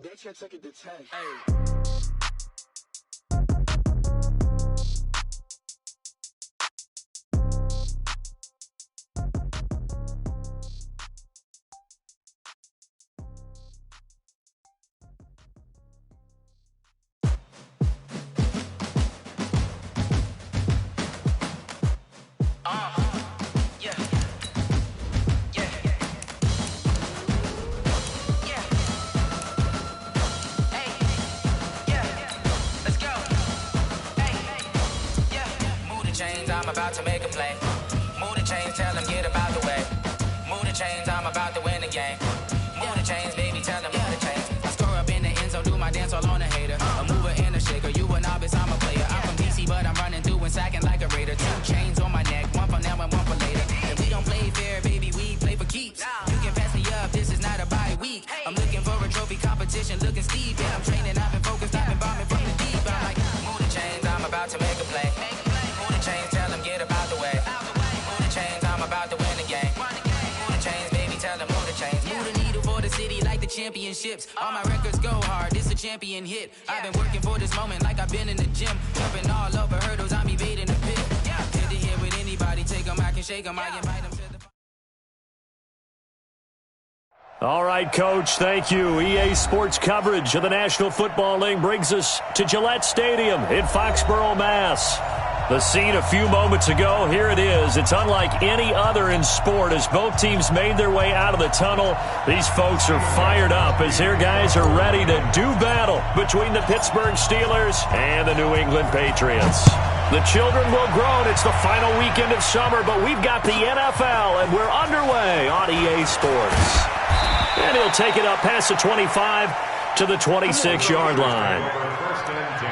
They can't take it to 10. Hey. I'm about to make a play. Move the chains, tell them get about the way. Move the chains, I'm about to win the game. Move the chains, baby, tell them move the chains. I score up in the end zone, do my dance all on a hater. A mover and a shaker, you a novice, I'm a player. I'm from DC, but I'm running through and sacking like a raider. 2 chains on my neck, one for now and one for later. And we don't play fair, baby, we play for keeps. You can pass me up, this is not a bye week. I'm looking for a trophy competition, looking steep. Yeah, I'm training, I've been focused, I've been bombing from the deep. I'm like, move the chains, I'm about to make a play. Move the chains, tell them get about the way. Move the chains, I'm about to win the game. Move the chains, baby, tell them move the chains. Move the needle for the city like the championships. All my records go hard, this a champion hit. I've been working for this moment like I've been in the gym. Jumping all over hurdles, I'm evading the pit. Good to hear with anybody, take them, I can shake them, I invite them to the... All right, Coach, thank you. EA Sports coverage of the National Football League brings us to Gillette Stadium in Foxborough, Mass. The scene a few moments ago, here it is. It's unlike any other in sport as both teams made their way out of the tunnel. These folks are fired up as their guys are ready to do battle between the Pittsburgh Steelers and the New England Patriots. The children will groan. It's the final weekend of summer, but we've got the NFL, and we're underway on EA Sports. And he'll take it up past the 25 to the 26-yard line. First and 10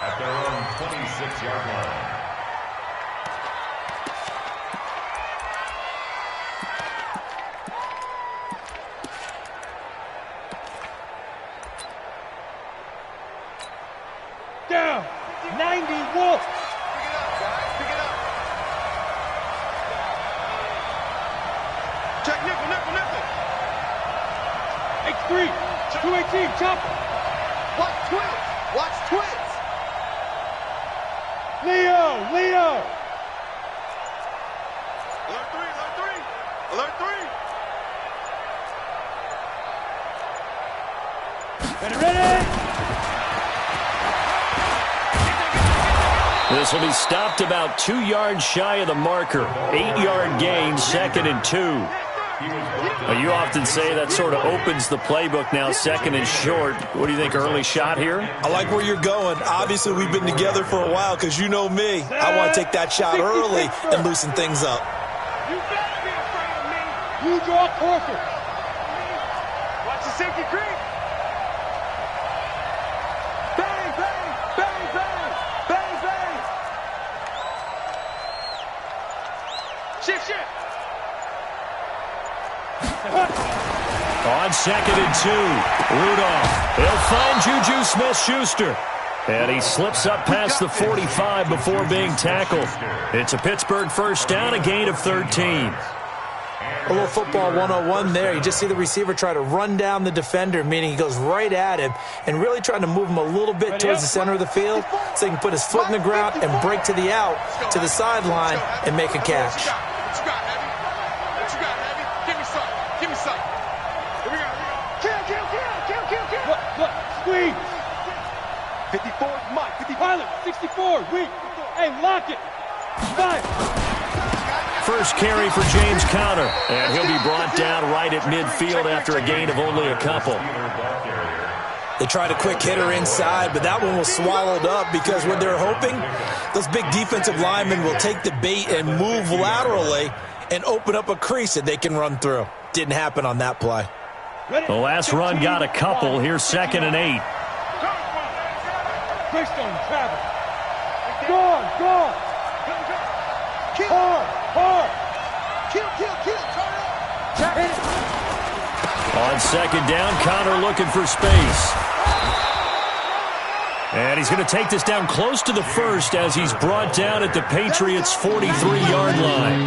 at their own 26-yard line. Down, 90 Wolf. Pick it up. Check nickel. X3, 218, chopper. Watch twins. Leo. Alert three. Ready. This will be stopped about 2 yards shy of the marker. 8-yard gain, 2nd and 2. You often say that sort of opens the playbook now, 2nd and short. What do you think, early shot here? I like where you're going. Obviously, we've been together for a while because you know me. I want to take that shot early and loosen things up. You better be afraid of me. You draw closer. Watch the safety creep. Bang. Shift. On 2nd and 2, Rudolph. He'll find Juju Smith-Schuster. And he slips up past the 45 before being tackled. It's a Pittsburgh first down, a gain of 13. A little football 101 there. You just see the receiver try to run down the defender, meaning he goes right at him and really trying to move him a little bit towards the center of the field so he can put his foot in the ground and break to the out, to the sideline, and make a catch. Look, squeeze. 54, Mike. 50 Pilot, 64, weak. Hey, lock it. 5. First carry for James Conner, and he'll be brought down right at midfield after a gain of only a couple. They tried a quick hitter inside, but that one was swallowed up because what they're hoping, those big defensive linemen will take the bait and move laterally and open up a crease that they can run through. Didn't happen on that play. The last run got a couple. Here's 2nd and 8. Keystone travel. Gone. Hard. Kill. Turn it. On 2nd down, Conner looking for space. And he's going to take this down close to the first as he's brought down at the Patriots' 43-yard line.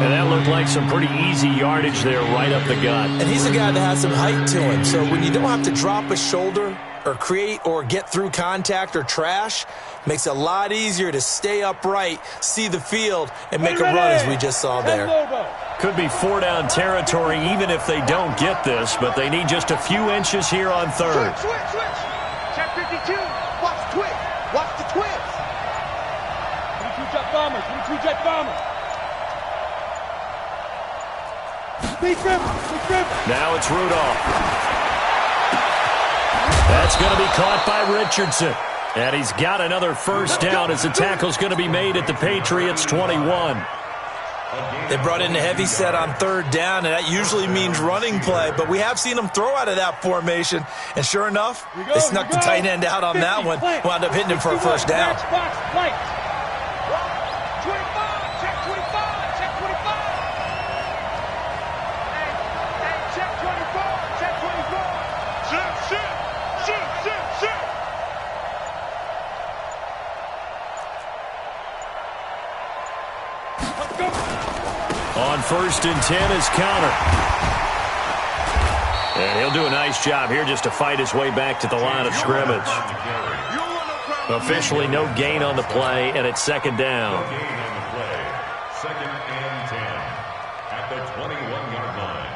And that looked like some pretty easy yardage there right up the gut. And he's a guy that has some height to him. So when you don't have to drop a shoulder or create or get through contact or trash, makes it a lot easier to stay upright, see the field, and make a run as we just saw there. Could be 4-down territory even if they don't get this, but they need just a few inches here on third. Switch. Check 52. Watch the twist. Watch the twist. 22 jet bombers. 22 jet bombers. Speed grip. Now it's Rudolph. That's going to be caught by Richardson. And he's got another first down as the tackle's going to be made at the Patriots' 21. They brought in a heavy set on third down, and that usually means running play, but we have seen them throw out of that formation, and sure enough, they snuck the tight end out on that one, wound up hitting him for a first down. On 1st and 10 is counter. And he'll do a nice job here just to fight his way back to the line of scrimmage. Officially no gain on the play, and it's second down. Second and 10 at the 21-yard line.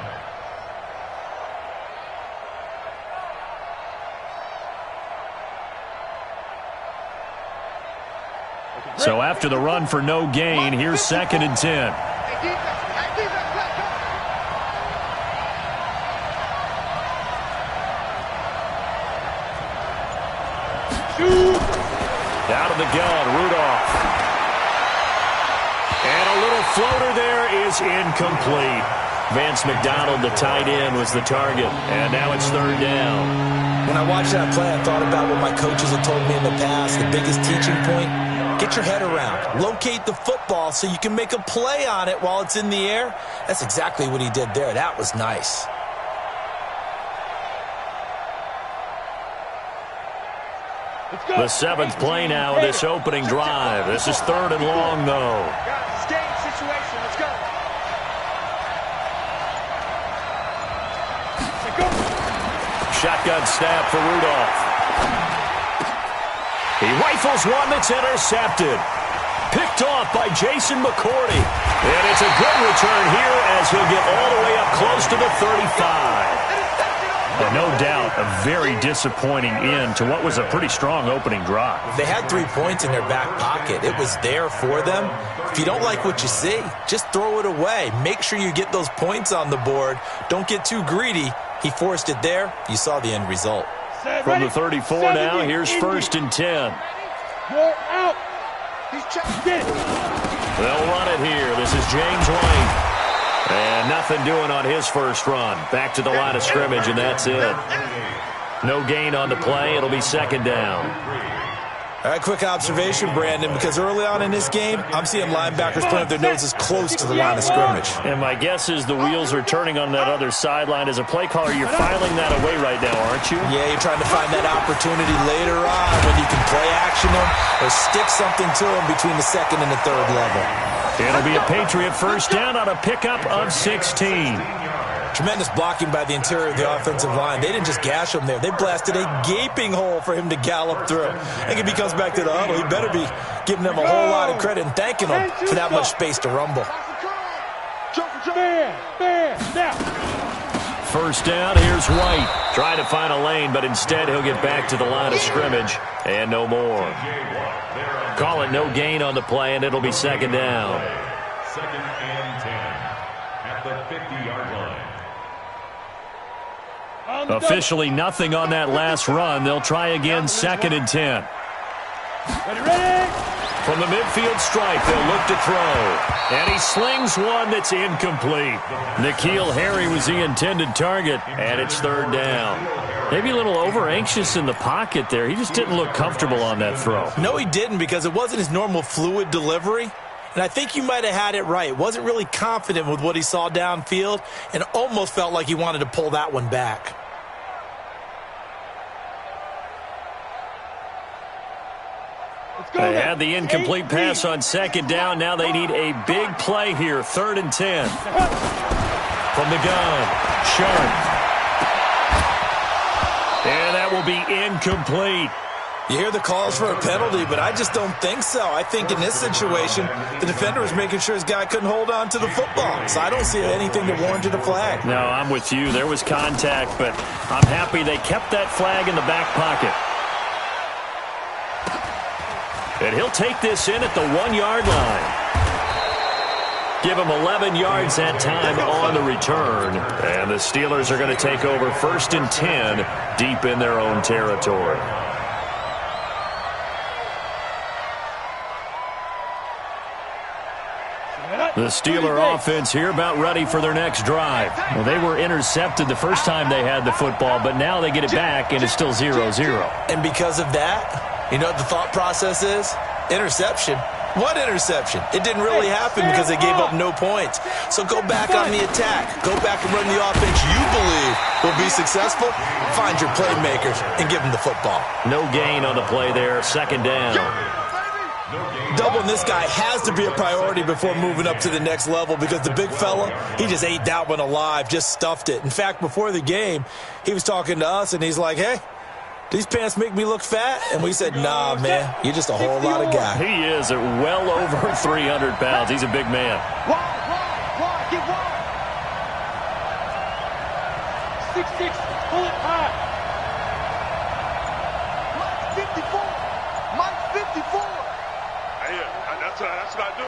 So after the run for no gain, here's second and 10. Out of the gun, Rudolph. And a little floater there is incomplete. Vance McDonald, the tight end, was the target. And now it's third down. When I watched that play, I thought about what my coaches had told me in the past. The biggest teaching point, get your head around. Locate the football so you can make a play on it while it's in the air. That's exactly what he did there. That was nice. The 7th play now of this opening drive. This is third and long, though. Guys, game situation. Let's go. Shotgun snap for Rudolph. He rifles one that's intercepted. Picked off by Jason McCourty. And it's a good return here as he'll get all the way up close to the 35. And no doubt a very disappointing end to what was a pretty strong opening drive. They had 3 points in their back pocket. It was there for them. If you don't like what you see, just throw it away. Make sure you get those points on the board. Don't get too greedy. He forced it there. You saw the end result. From the 34 now, here's 1st and 10. You're out. He's checking. Get it. They'll run it here. This is James Wayne. And nothing doing on his first run. Back to the line of scrimmage, and that's it. No gain on the play. It'll be second down. All right, quick observation, Brandon, because early on in this game, I'm seeing linebackers putting their noses close to the line of scrimmage. And my guess is the wheels are turning on that other sideline. As a play caller, you're filing that away right now, aren't you? Yeah, you're trying to find that opportunity later on when you can play action them or stick something to them between the second and the third level. It'll be a Patriot first down on a pickup of 16. Tremendous blocking by the interior of the offensive line. They didn't just gash him there. They blasted a gaping hole for him to gallop through. I think if he comes back to the huddle, he better be giving them a whole lot of credit and thanking them for that much space to rumble. First down, here's White. Trying to find a lane, but instead he'll get back to the line of scrimmage and no more. Call it no gain on the play, and it'll be second down. Second and 10 at the 50-yard line. Officially nothing on that last run. They'll try again, second and 10. Ready? From the midfield stripe, they'll look to throw. And he slings one that's incomplete. N'Keal Harry was the intended target, and it's third down. Maybe a little over-anxious in the pocket there. He just didn't look comfortable on that throw. No, he didn't, because it wasn't his normal fluid delivery. And I think you might have had it right. Wasn't really confident with what he saw downfield and almost felt like he wanted to pull that one back. They had the incomplete pass on second down. Now they need a big play here. 3rd and 10. From the gun, Sharp. And that will be incomplete. You hear the calls for a penalty, but I just don't think so. I think in this situation, the defender was making sure his guy couldn't hold on to the football. So I don't see anything that warranted a flag. No, I'm with you. There was contact, but I'm happy they kept that flag in the back pocket. And he'll take this in at the 1-yard line. Give him 11 yards that time on the return. And the Steelers are going to take over 1st and 10 deep in their own territory. The Steeler offense here about ready for their next drive. Well, they were intercepted the first time they had the football, but now they get it back, and it's still 0-0. And because of that, you know what the thought process is? Interception. What interception? It didn't really happen because they gave up no points. So go back on the attack. Go back and run the offense you believe will be successful. Find your playmakers and give them the football. No gain on the play there. 2nd down. Doubling this guy has to be a priority before moving up to the next level because the big fella, he just ate that one alive, just stuffed it. In fact, before the game, he was talking to us, and he's like, hey, these pants make me look fat? And we said, nah, man, you're just a whole lot of guy. He is at well over 300 pounds. He's a big man. Wide, get wide. 6'6", pull it high. Mike 54. That's what I do.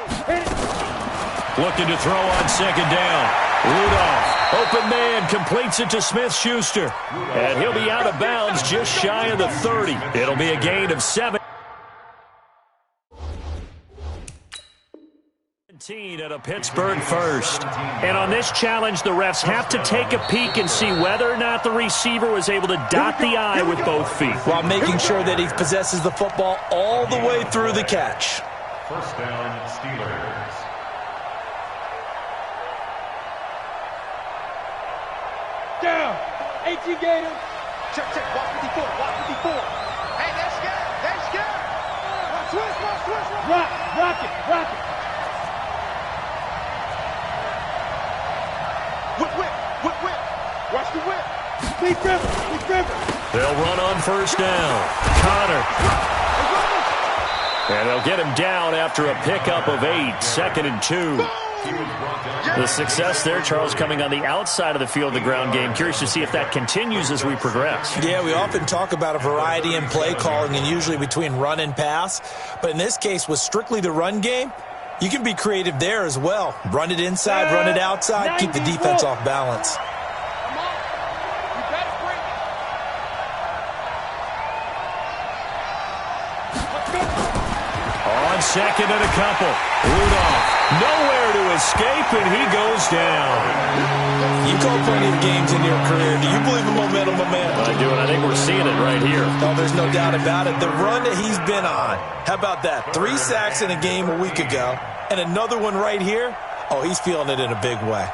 Looking to throw on 2nd down. Rudolph, open man, completes it to Smith-Schuster. And he'll be out of bounds just shy of the 30. It'll be a gain of 7. At a Pittsburgh 1st. And on this challenge, the refs have to take a peek and see whether or not the receiver was able to dot the I with both feet. While making sure that he possesses the football all the way through the catch. 1st down, Steelers. Down. 18 Gator. Check. Watch 54. Hey, they're scared. Switch. Rock it. Whip. Watch the whip. Big River. They'll run on 1st down. Connor. And they'll get him down after a pickup of 8. 2nd and 2. The success there, Charles, coming on the outside of the field, the ground game. Curious to see if that continues as we progress. Yeah, we often talk about a variety in play calling and usually between run and pass. But in this case, with strictly the run game, you can be creative there as well. Run it inside, run it outside, keep the defense off balance. On 2nd and a couple. Rudolph, nowhere to escape, and he goes down. You call plenty of games in your career. Do you believe in momentum, my man? I do, and I think we're seeing it right here. Oh, there's no doubt about it. The run that he's been on. How about that? 3 sacks in a game a week ago, and another one right here. Oh, he's feeling it in a big way.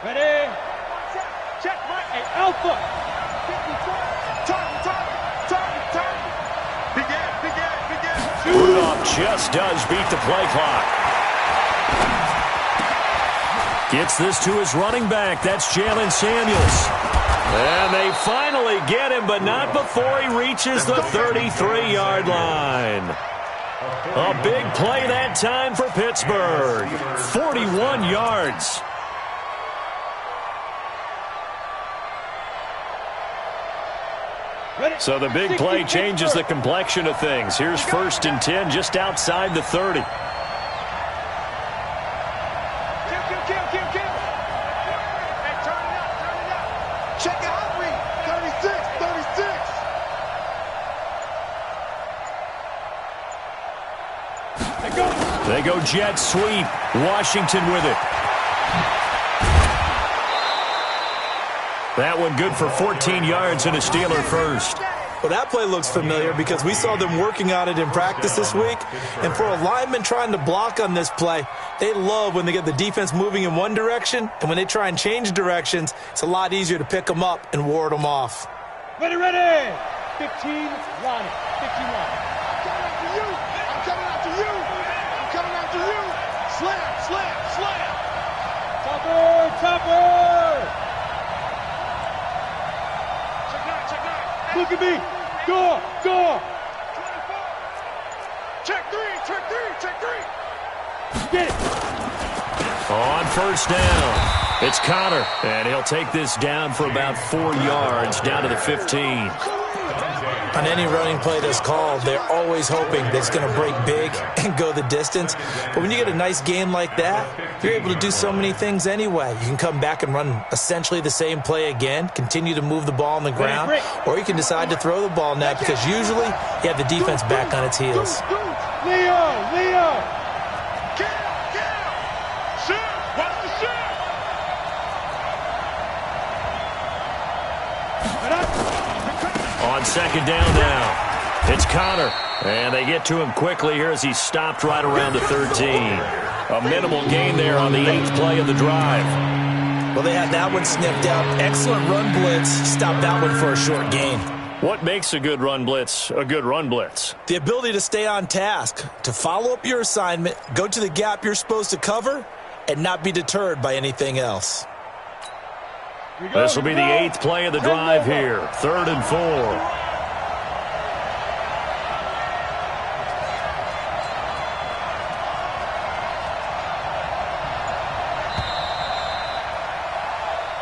Ready? Check, Mike. Hey, Alpha. Target. Begin. Rudolph just does beat the play clock. Gets this to his running back. That's Jalen Samuels. And they finally get him, but not before he reaches the 33-yard line. A big play that time for Pittsburgh. 41 yards. So the big play changes the complexion of things. Here's 1st and 10 just outside the 30. Kill. Hey, turn it up. Check out read. 36. They go jet sweep. Washington with it. That one good for 14 yards and a Steeler 1st. Well, that play looks familiar because we saw them working on it in practice this week. And for a lineman trying to block on this play, they love when they get the defense moving in one direction. And when they try and change directions, it's a lot easier to pick them up and ward them off. Ready, ready. 15, line it. 15 line. I'm coming after you. I'm coming after you. Slam, slam, slam. Topper, topper. Check nine. Look at me. Door, door. 24. Check three. Get it. On first down, it's Connor, and he'll take this down for about 4 yards, down to the 15. On any running play that's called, they're always hoping that it's going to break big and go the distance. But when you get a nice game like that, you're able to do so many things anyway. You can come back and run essentially the same play again, continue to move the ball on the ground, or you can decide to throw the ball now because usually you have the defense back on its heels. Leo. On second down now, it's Connor, and they get to him quickly here as he's stopped right around the 13. A minimal gain there on the 8th play of the drive. Well, they had that one sniffed out. Excellent run blitz. Stopped that one for a short gain. What makes a good run blitz a good run blitz? The ability to stay on task, to follow up your assignment, go to the gap you're supposed to cover, and not be deterred by anything else. This will be the 8th play of the drive here. 3rd and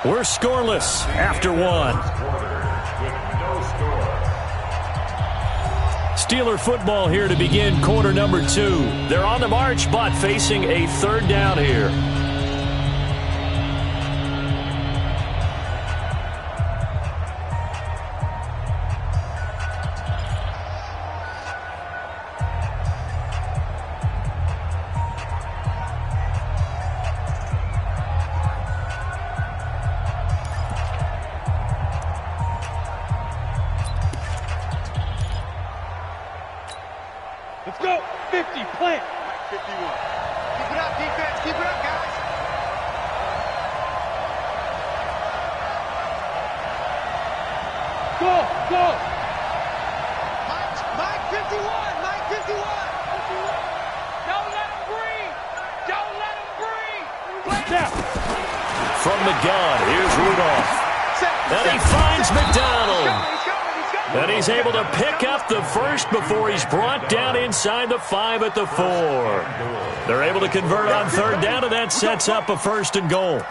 4. We're scoreless after 1. Steeler football here to begin quarter number 2. They're on the march, but facing a 3rd down here. Let's go. 50, plant. 51. Keep it up, defense. Keep it up, guys. Go. Mike 51. Mike 51. Don't let him breathe. Snap. From the gun, here's Rudolph. And he finds McDonald. And he's able to pick up the first before he's brought down inside the 5 at the 4. They're able to convert on 3rd down, and that sets up a 1st and goal.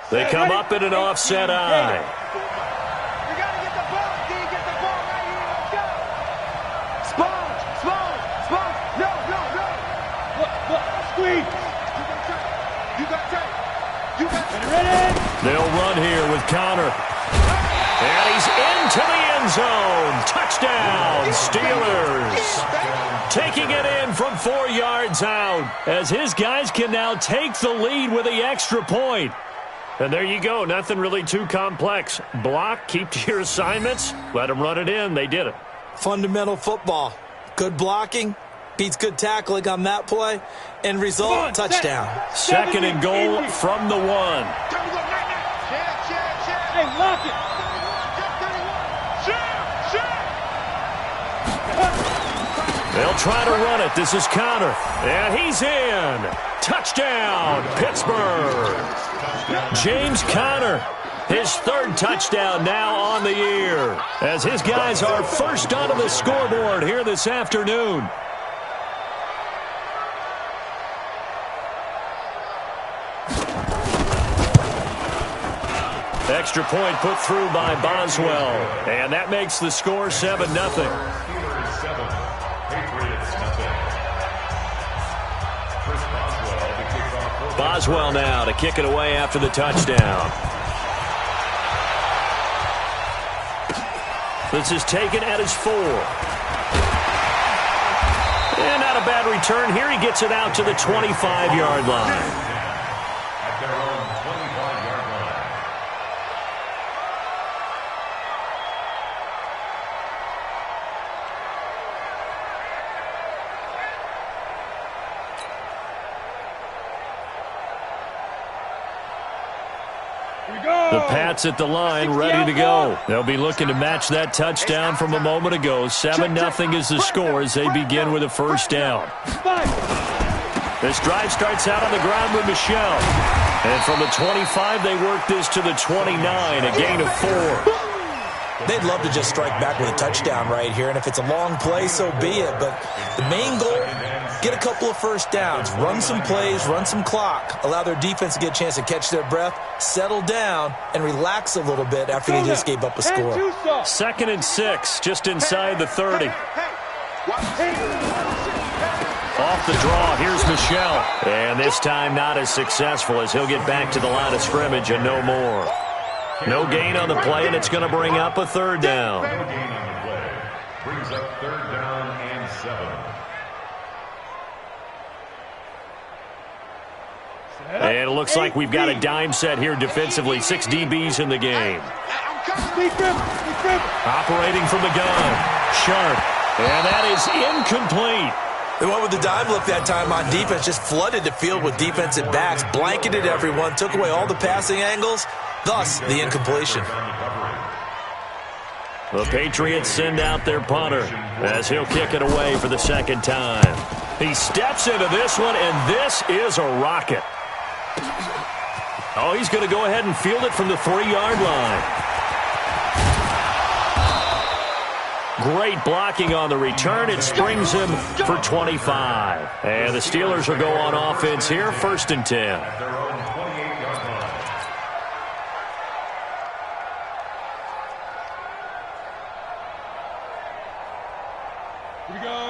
They come up in an offset eye. You got to get the ball, D. Get the ball right here. Let's go. Sponge. No. Look. Squeeze. You got tape. Ready. They'll run here with Connor. And he's into the end zone. Touchdown, Steelers. Taking it in from 4 yards out as his guys can now take the lead with the extra point. And there you go. Nothing really too complex. Block, keep to your assignments, let them run it in. They did it. Fundamental football. Good blocking beats good tackling on that play. End result, touchdown. 2nd and goal from the 1. Hey, lock it. They'll try to run it. This is Connor. And he's in. Touchdown, Pittsburgh. James Conner, his 3rd touchdown now on the year, as his guys are first onto the scoreboard here this afternoon. Extra point put through by Boswell, and that makes the score 7-0. Steelers 7, Patriots nothing. Chris Boswell to kick off. Boswell now to kick it away after the touchdown. This is taken at his 4. And not a bad return here. He gets it out to the 25-yard line. At their own 25-yard line. The Pats at the line, ready to go. They'll be looking to match that touchdown from a moment ago. 7-0 is the score as they begin with a first down. This drive starts out on the ground with Michel. And from the 25, they work this to the 29, a gain of 4. They'd love to just strike back with a touchdown right here, and if it's a long play, so be it. But the main goal, get a couple of first downs, run some plays, run some clock, allow their defense to get a chance to catch their breath, settle down, and relax a little bit after they just gave up a score. 2nd and 6, just inside the 30. Off the draw, here's Michel. And this time not as successful as he'll get back to the line of scrimmage and no more. No gain on the play, and it's going to bring up a 3rd down. No gain on the play. Brings up 3rd down and 7. And it looks like we've got a dime set here defensively. 6 DBs in the game. Operating from the gun. Sharp. And that is incomplete. They went with the dive look that time on defense, just flooded the field with defensive backs, blanketed everyone, took away all the passing angles, thus the incompletion. The Patriots send out their punter as he'll kick it away for the 2nd time. He steps into this one, and this is a rocket. Oh, he's going to go ahead and field it from the 3-yard line. Great blocking on the return. It springs him for 25. And the Steelers will go on offense here, 1st and 10.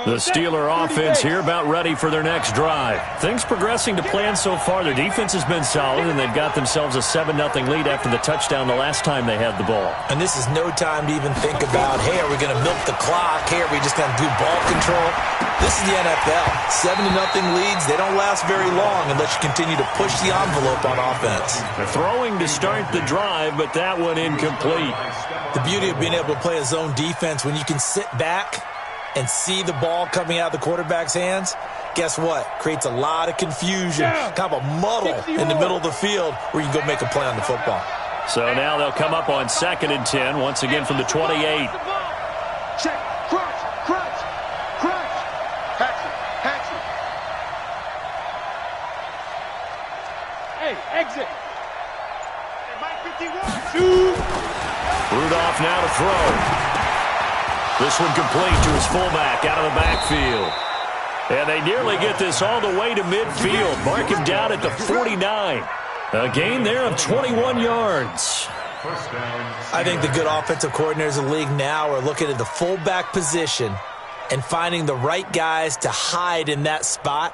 The Steeler offense here about ready for their next drive. Things progressing to plan so far. Their defense has been solid, and they've got themselves a 7-0 lead after the touchdown the last time they had the ball. And this is no time to even think about, hey, are we going to milk the clock? Hey, are we just going to do ball control? This is the NFL. 7-0 leads, they don't last very long unless you continue to push the envelope on offense. They're throwing to start the drive, but that one incomplete. The beauty of being able to play a zone defense when you can sit back and see the ball coming out of the quarterback's hands, guess what? Creates a lot of confusion, kind of a muddle in the middle of the field where you can go make a play on the football. So now they'll come up on 2nd and 10, once again from the 28. Check, crunch. Patsy. Hey, exit. Mike 51. Rudolph now to throw. This one complete to his fullback out of the backfield. And they nearly get this all the way to midfield. Mark him down at the 49. A gain there of 21 yards. I think the good offensive coordinators in the league now are looking at the fullback position and finding the right guys to hide in that spot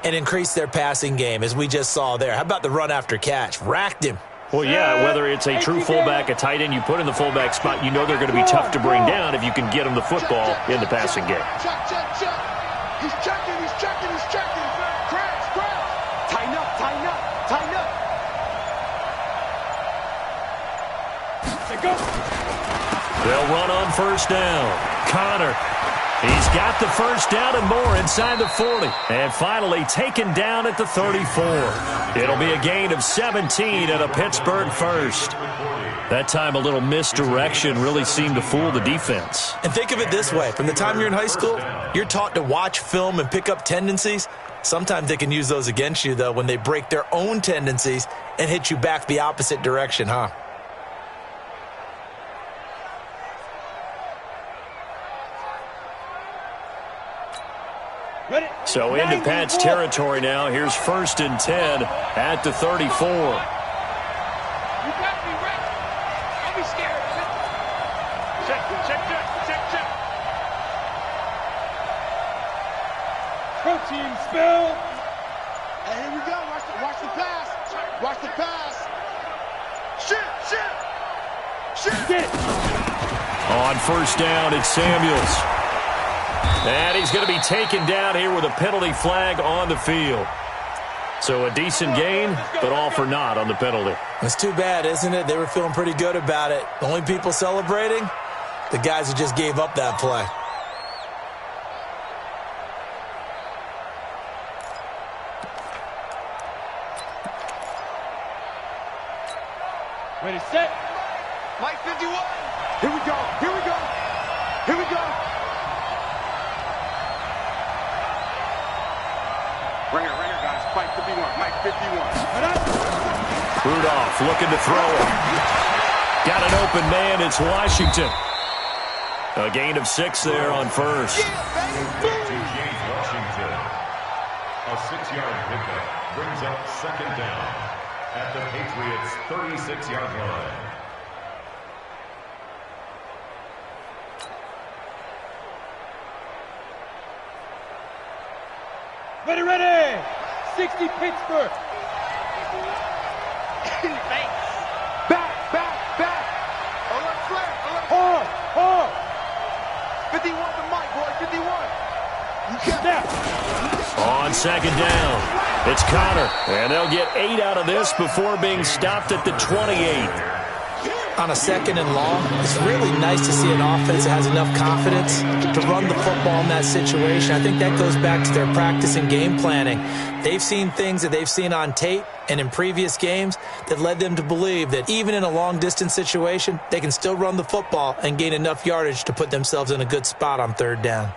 and increase their passing game, as we just saw there. How about the run after catch? Racked him. Well, yeah, whether it's a true fullback, a tight end you put in the fullback spot, you know they're going to be tough to bring down if you can get them the football in the passing game. Check. He's checking. Crash. Tighten up. Go. They'll run on 1st down. Connor. He's got the 1st down and more inside the 40. And finally taken down at the 34. It'll be a gain of 17 and a Pittsburgh 1st. That time a little misdirection really seemed to fool the defense. And think of it this way. From the time you're in high school, you're taught to watch film and pick up tendencies. Sometimes they can use those against you, though, when they break their own tendencies and hit you back the opposite direction, huh? So into Pat's territory now. Here's 1st and 10 at the 34. You got me right. I'll be scared. Check. Protein spill. And here we go. Watch the pass. Shit. On 1st down, it's Samuels. And he's going to be taken down here with a penalty flag on the field. So a decent gain, but all for naught on the penalty. It's too bad, isn't it? They were feeling pretty good about it. The only people celebrating, the guys who just gave up that play. Ready, set. Mike 51. Here we go. Here we go. Here we go. Right here, guys. Mike 51. Mike 51. Rudolph looking to throw it. Got an open man. It's Washington. A gain of 6 there on first. James Washington. A 6-yard pickup brings up second down at the Patriots' 36-yard line. Ready, ready. 60 Pittsburgh. Back. Alert flare. Alert. Hard. 51 to Mike, boy. 51. You Snap. On second down, it's Connor. And they'll get 8 out of this before being stopped at the 28. On a second and long, it's really nice to see an offense that has enough confidence to run the football in that situation. I think that goes back to their practice and game planning. They've seen things that they've seen on tape and in previous games that led them to believe that even in a long-distance situation, they can still run the football and gain enough yardage to put themselves in a good spot on third down.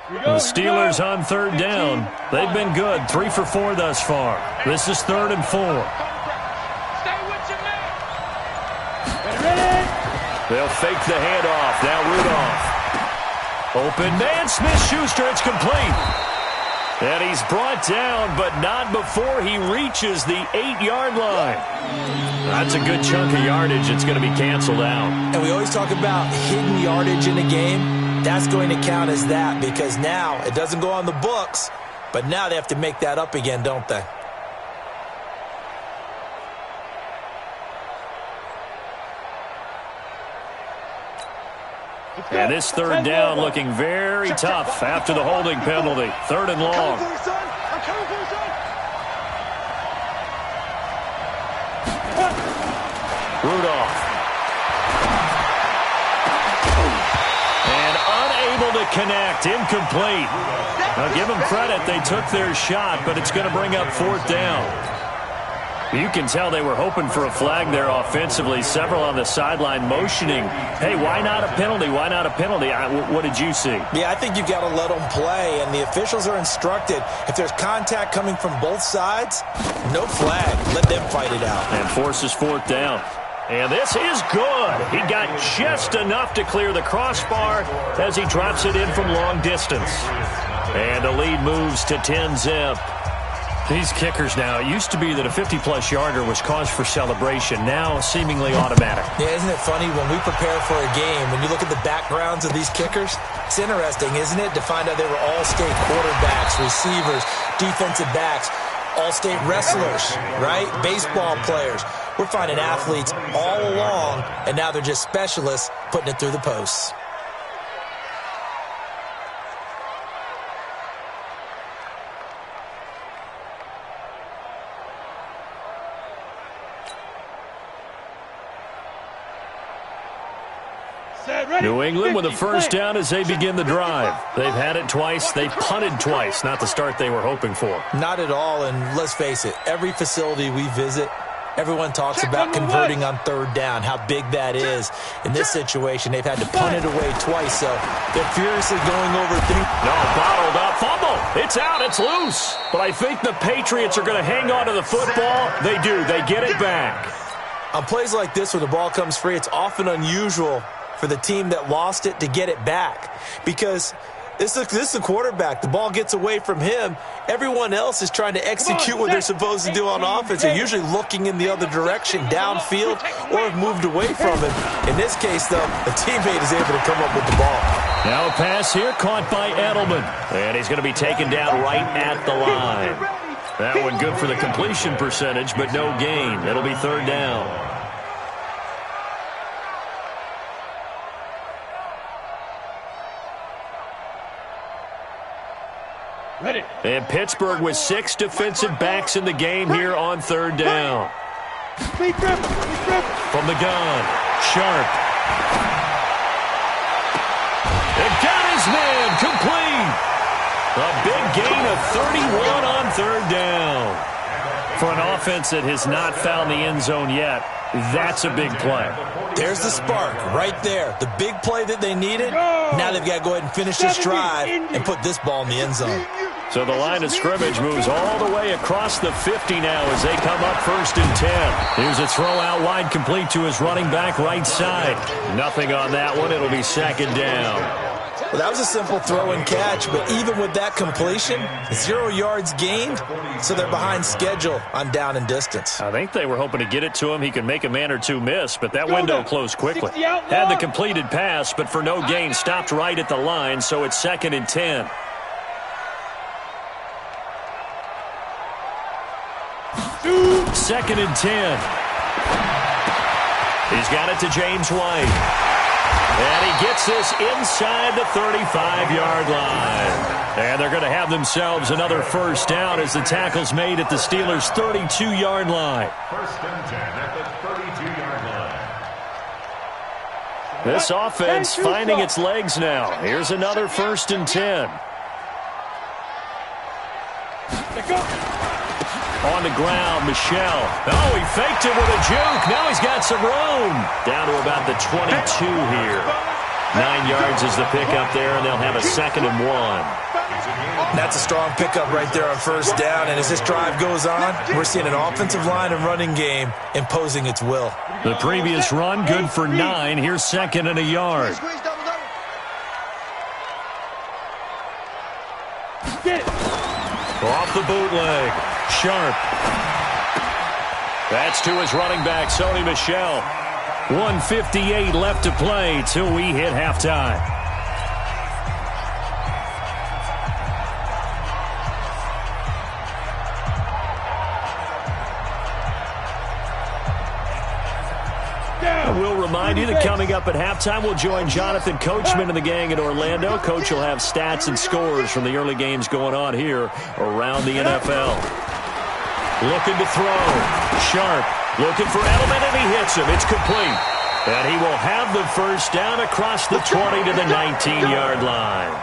The Steelers on third down. They've been good, 3 for 4 thus far. This is 3rd and 4. They'll fake the handoff. Now Rudolph. Open man, Smith-Schuster. It's complete. And he's brought down, but not before he reaches the 8-yard line. That's a good chunk of yardage. It's going to be canceled out. And we always talk about hidden yardage in a game. That's going to count as that because now it doesn't go on the books, but now they have to make that up again, don't they? And this third down looking very tough after the holding penalty. 3rd and long. I'm coming for you, son. Rudolph. And unable to connect. Incomplete. Now give them credit. They took their shot, but it's going to bring up 4th down. You can tell they were hoping for a flag there offensively. Several on the sideline motioning, hey, why not a penalty? Why not a penalty? What did you see? Yeah, I think you've got to let them play, and the officials are instructed. If there's contact coming from both sides, no flag. Let them fight it out. And forces 4th down. And this is good. He got just enough to clear the crossbar as he drops it in from long distance. And the lead moves to 10-zip. These kickers now, it used to be that a 50-plus yarder was cause for celebration, now seemingly automatic. Yeah, isn't it funny when we prepare for a game, when you look at the backgrounds of these kickers, it's interesting, isn't it, to find out they were all-state quarterbacks, receivers, defensive backs, all-state wrestlers, right? Baseball players. We're finding athletes all along, and now they're just specialists putting it through the posts. New England with a first down as they begin the drive. They've had it twice. They've punted twice. Not the start they were hoping for. Not at all, and let's face it, every facility we visit, everyone talks about converting on third down, how big that is. In this situation, they've had to punt it away twice, so they're furiously going over things. No, bottled up. Fumble. It's out. It's loose. But I think the Patriots are going to hang on to the football. They do. They get it back. On plays like this where the ball comes free, it's often unusual for the team that lost it to get it back because this is the quarterback. The ball gets away from him. Everyone else is trying to execute what they're supposed to do on offense. They're usually looking in the other direction, downfield, or have moved away from it. In this case, though, the teammate is able to come up with the ball. Now a pass here caught by Edelman. And he's going to be taken down right at the line. That one good for the completion percentage, but no gain. It'll be 3rd down. Ready. And Pittsburgh with 6 defensive backs in the game here on 3rd down. From the gun, Sharp. And got his man complete. A big gain of 31 on 3rd down. For an offense that has not found the end zone yet, that's a big play. There's the spark right there. The big play that they needed. Now they've got to go ahead and finish this drive and put this ball in the end zone. So the line of scrimmage moves all the way across the 50 now as they come up 1st and 10. Here's a throw out wide, complete to his running back right side. Nothing on that one. It'll be 2nd down. Well, that was a simple throw and catch, but even with that completion, 0 yards gained, so they're behind schedule on down and distance. I think they were hoping to get it to him. He could make a man or two miss, but that window closed quickly. Had the completed pass, but for no gain, stopped right at the line, so it's 2nd and 10. Second and 10. He's got it to James White. And he gets this inside the 35-yard line. And they're going to have themselves another 1st down as the tackle's made at the Steelers' 32-yard line. 1st and 10 at the 32-yard line. This offense finding its legs now. Here's another 1st and 10. On the ground, Michel. Oh, he faked it with a juke. Now he's got some room. Down to about the 22 here. 9 yards is the pickup there, and they'll have a 2nd and 1. That's a strong pickup right there on 1st down, and as this drive goes on, we're seeing an offensive line and running game imposing its will. The previous run, good for 9. Here's 2nd and a yard. Off the bootleg. Sharp. That's to his running back, Sony Michel. 1:58 left to play till we hit halftime. We'll remind you that coming up at halftime, we'll join Jonathan Coachman and the gang in Orlando. Coach will have stats and scores from the early games going on here around the NFL. Looking to throw. Sharp. Looking for Edelman, and he hits him. It's complete. And he will have the 1st down across the 20 to the 19-yard line.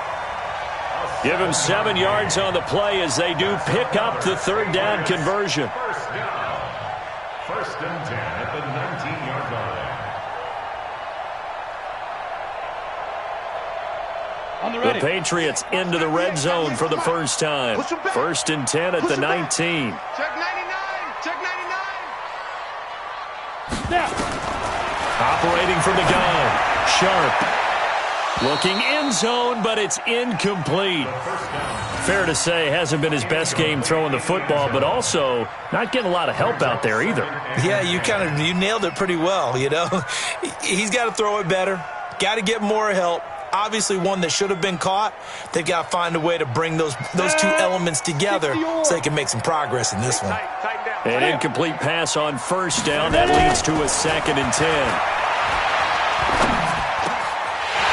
Give him 7 yards on the play as they do pick up the 3rd down conversion. 1st down. 1st and 10 at the 19-yard line. The Patriots into the red zone for the 1st time. 1st and 10 at the 19. Check 99. Check 99. Operating from the gun. Sharp. Looking end zone, but it's incomplete. Fair to say, hasn't been his best game throwing the football, but also not getting a lot of help out there either. Yeah, you nailed it pretty well, you know. He's got to throw it better. Got to get more help. Obviously one that should have been caught. They've got to find a way to bring those two elements together so they can make some progress in this one. An incomplete pass on 1st down. That leads to a 2nd and 10.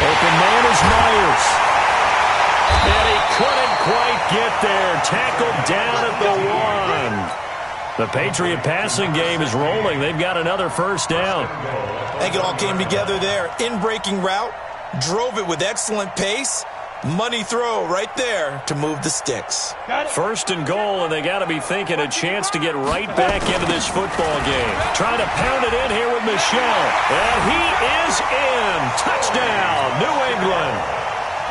Open man is Myers. And he couldn't quite get there. Tackled down at the 1. The Patriot passing game is rolling. They've got another 1st down. I think it all came together there. In-breaking route. Drove it with excellent pace. Money throw right there to move the sticks. 1st and goal, and they got to be thinking a chance to get right back into this football game. Trying to pound it in here with Michel. And he is in. Touchdown, New England.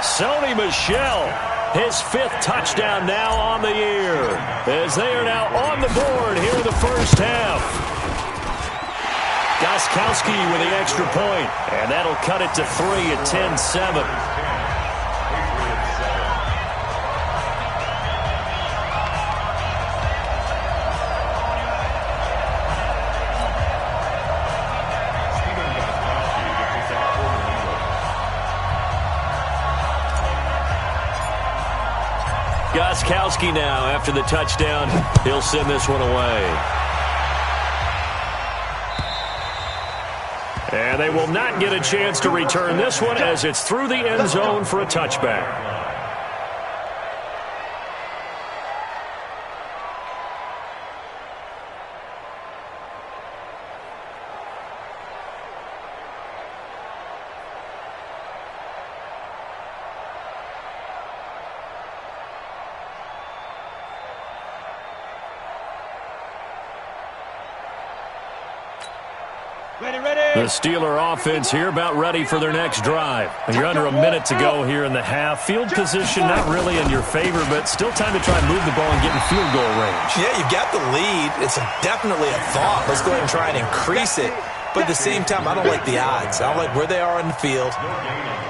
Sony Michel, his 5th touchdown now on the year, as they are now on the board here in the 1st half. Gostkowski with the extra point, and that'll cut it to 3 at 10-7. Gostkowski now, after the touchdown, he'll send this one away. And they will not get a chance to return this one as it's through the end zone for a touchback. The Steeler offense here about ready for their next drive. And you're under a minute to go here in the half. Field position not really in your favor, but still time to try and move the ball and get in field goal range. Yeah, you've got the lead. It's definitely a thought. Let's go ahead and try and increase it. But at the same time, I don't like the odds. I don't like where they are in the field.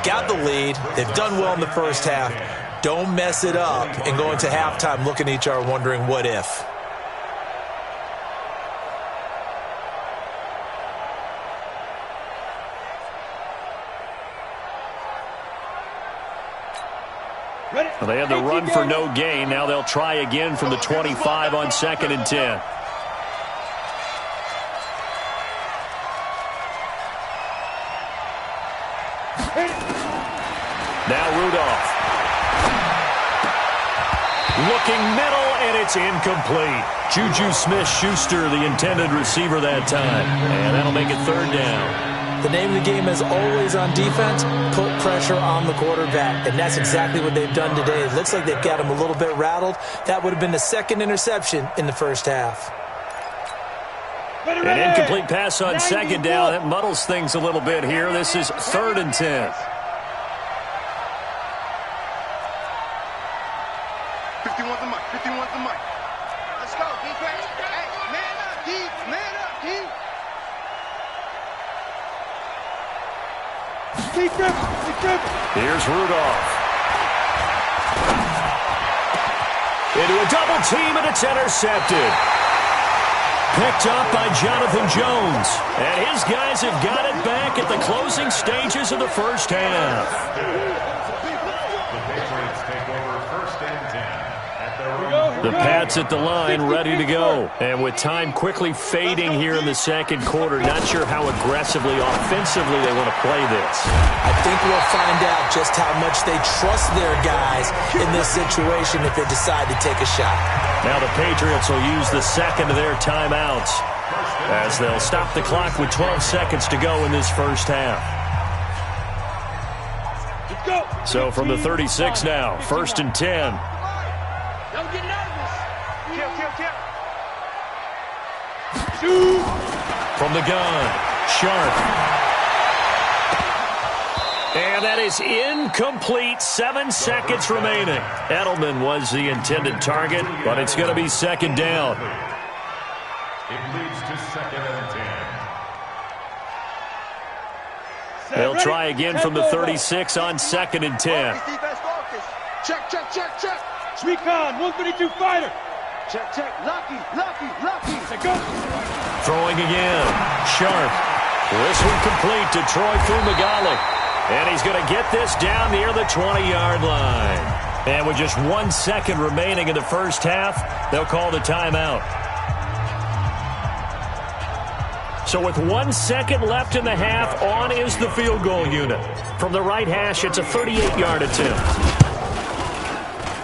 Got the lead. They've done well in the first half. Don't mess it up and go into halftime looking at each other wondering what if. Well, they had the run for no gain. Now they'll try again from the 25 on 2nd and 10. Now Rudolph. Looking middle, and it's incomplete. Juju Smith-Schuster, the intended receiver that time. And that'll make it 3rd down. The name of the game is always on defense, put pressure on the quarterback. And that's exactly what they've done today. It looks like they've got him a little bit rattled. That would have been the 2nd interception in the first half. An incomplete pass on 2nd down. That muddles things a little bit here. This is 3rd and 10. 51 the mic. 51 the mic. Let's go, defense. Hey, man up, D. Man up, D. Here's Rudolph. Into a double team, and it's intercepted. Picked up by Jonathan Jones. And his guys have got it back at the closing stages of the first half. The Patriots take over 1st and 10 at their own. The Pats at the line, ready to go. And with time quickly fading here in the 2nd quarter, not sure how aggressively, offensively they want to play this. I think we'll find out just how much they trust their guys in this situation if they decide to take a shot. Now the Patriots will use the 2nd of their timeouts as they'll stop the clock with 12 seconds to go in this first half. So from the 36 now, 1st and 10. Don't get nervous. Kill. From the gun, Sharp. And that is incomplete. 7 seconds remaining. Edelman was the intended target, but it's going to be 2nd down. It leads to 2nd and 10. They'll try again from the 36 on 2nd and 10. Check. Recon, 132 fighter. Check. Lucky. Go. Throwing again. Sharp. This one complete to Troy Fumagalli. And he's going to get this down near the 20-yard line. And with just 1 second remaining in the first half, they'll call the timeout. So with 1 second left in the half, on is the field goal unit. From the right hash, it's a 38-yard attempt.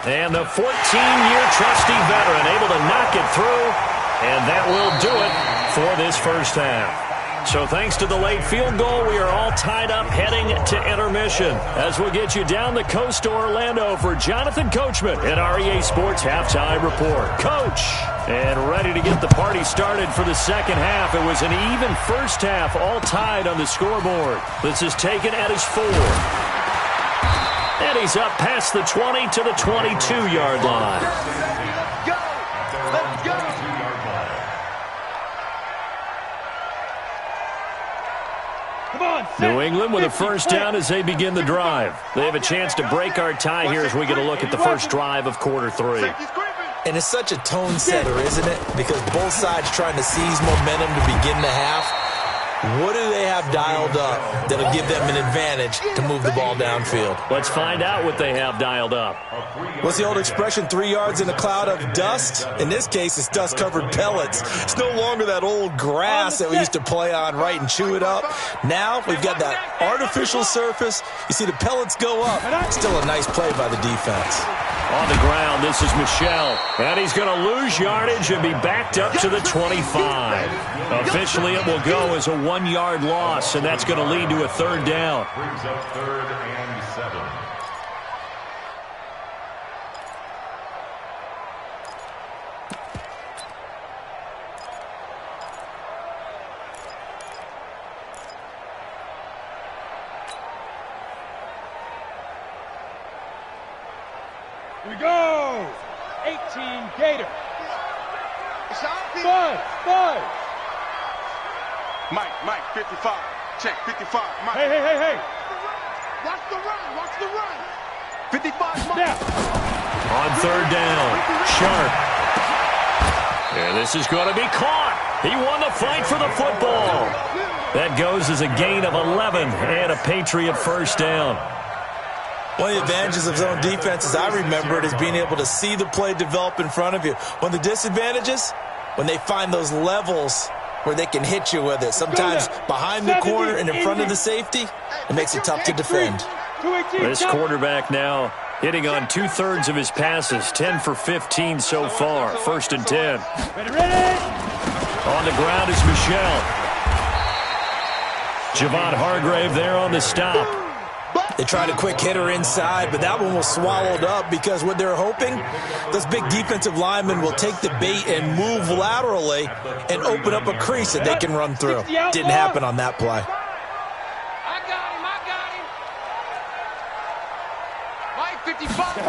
And the 14-year trusty veteran able to knock it through, and that will do it for this first half. So thanks to the late field goal, we are all tied up heading to intermission as we'll get you down the coast to Orlando for Jonathan Coachman at our EA Sports Halftime Report. Coach, and ready to get the party started for the second half. It was an even first half, all tied on the scoreboard. This is taken at his 4. And he's up past the 20 to the 22-yard line. Let's go. New England with a first down as they begin the drive. They have a chance to break our tie here as we get a look at the first drive of quarter 3. And it's such a tone setter, isn't it? Because both sides trying to seize momentum to begin the half. What do they have dialed up that'll give them an advantage to move the ball downfield? Let's find out what they have dialed up. What's the old expression, 3 yards in a cloud of dust? In this case, it's dust-covered pellets. It's no longer that old grass that we used to play on, right, and chew it up. Now we've got that artificial surface. You see the pellets go up. Still a nice play by the defense. On the ground, this is Michel. And he's going to lose yardage and be backed up to the 25. Officially, it will go as a 1-yard loss, and that's going to lead to a third down. Brings up 3rd and 7. Here we go. 18 Gator. It's all big. 5. Mike, 55. Check, 55. Mike. Hey. Watch the run. 55, Mike. Now. On third down, Sharp. And this is going to be caught. He won the fight for the football. That goes as a gain of 11 and a Patriot first down. One of the advantages of zone defense, as I remember it, is being able to see the play develop in front of you. One of the disadvantages, when they find those levels where they can hit you with it. Sometimes behind the corner and in front of the safety, it makes it tough to defend. This quarterback now hitting on 2/3 of his passes, 10 for 15 so far. 1st and 10. Ready. On the ground is Michelle. Javon Hargrave there on the stop. They tried a quick hitter inside, but that one was swallowed up because what they're hoping, those big defensive linemen will take the bait and move laterally and open up a crease that they can run through. Didn't happen on that play. I got him. Mike, 55.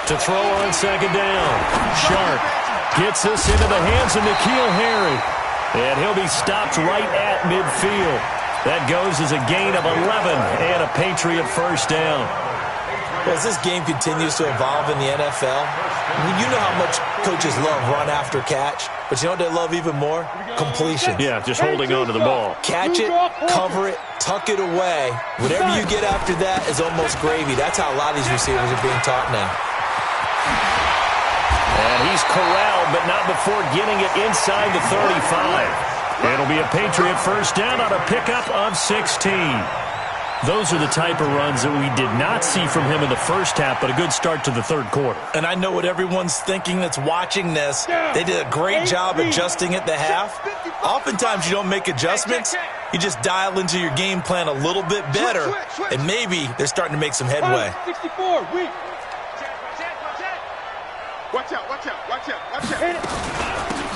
To throw on second down. Sharp gets this into the hands of N'Keal Harry. And he'll be stopped right at midfield. That goes as a gain of 11 and a Patriot first down. Well, as this game continues to evolve in the NFL, you know how much coaches love run after catch, but you know what they love even more? Completion. Yeah, just holding on to the ball. Catch it, cover it, tuck it away. Whatever you get after that is almost gravy. That's how a lot of these receivers are being taught now. And he's corralled, but not before getting it inside the 35. It'll be a Patriot first down on a pickup of 16. Those are the type of runs that we did not see from him in the first half, but a good start to the third quarter. And I know what everyone's thinking that's watching this. They did a great job adjusting at the half. Oftentimes you don't make adjustments. You just dial into your game plan a little bit better, and maybe they're starting to make some headway. 64, weak. Watch out.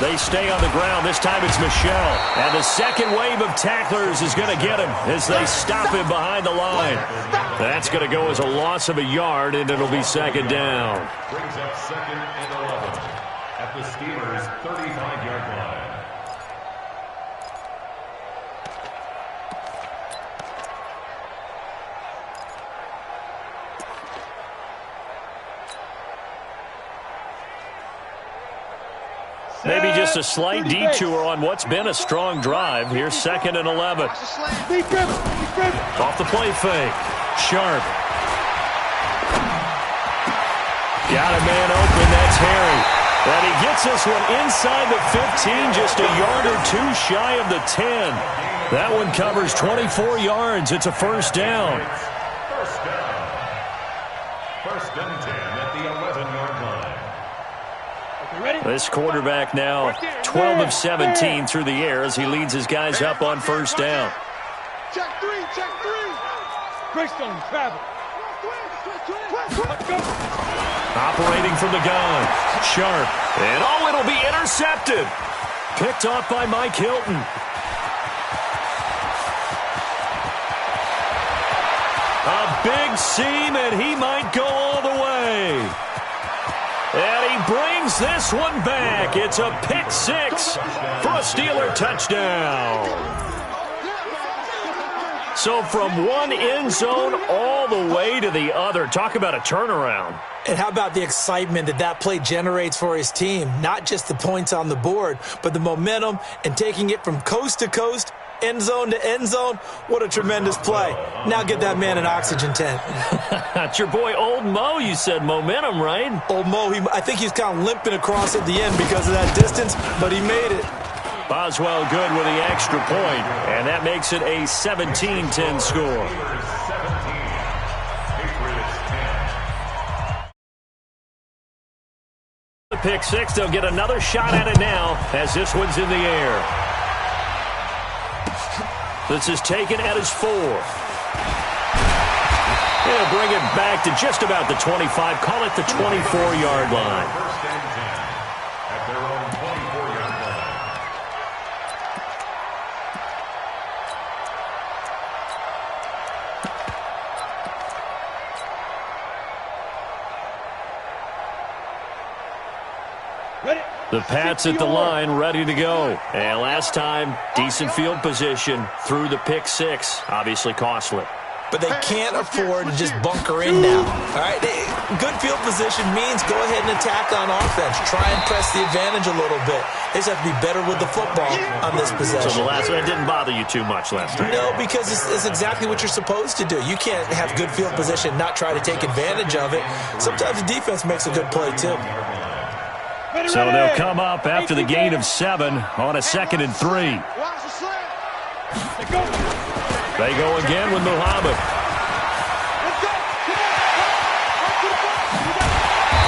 They stay on the ground. This time it's Michelle. And the second wave of tacklers is going to get him as they stop him behind the line. That's going to go as a loss of a yard, and it'll be second down. Brings up 2nd and 11 at the Steelers' 35-yard line. Maybe just a slight detour on what's been a strong drive. Here's 2nd and 11. Deep dribble. Off the play fake. Sharp. Got a man open. That's Harry. And he gets this one inside the 15, just a yard or two shy of the 10. That one covers 24 yards. It's a first down. First down. 1st and 10 at the 11-yard line. This quarterback now 12 of 17 through the air as he leads his guys up on first down. Check three. Greystone, travel. Operating from the gun. Sharp. And it'll be intercepted. Picked off by Mike Hilton. A big seam, and he might go all the way. And he brings this one back. It's a pick six for a Steeler touchdown. So from one end zone all the way to the other. Talk about a turnaround. And how about the excitement that play generates for his team? Not just the points on the board, but the momentum and taking it from coast to coast, end zone to end zone. What a tremendous play. Now get that man an oxygen tent. That's your boy Old Mo. You said momentum, right? Old Mo, I think he's kind of limping across at the end because of that distance, but he made it. Boswell good with the extra point, and that makes it a 17-10 score. The pick six, they'll get another shot at it now as this one's in the air. This is taken at his 4. He'll bring it back to just about the 25. Call it the 24-yard line. First and 10 at their own 24-yard line. The Pats at the line, ready to go. And last time, decent field position through the pick six. Obviously costly. But they can't afford to just bunker in now. All right, good field position means go ahead and attack on offense. Try and press the advantage a little bit. They just have to be better with the football on this possession. So the last one didn't bother you too much last time? No, because it's exactly what you're supposed to do. You can't have good field position and not try to take advantage of it. Sometimes the defense makes a good play, too. So they'll come up after the gain of 7 on a 2nd and 3. They go again with Muhammad.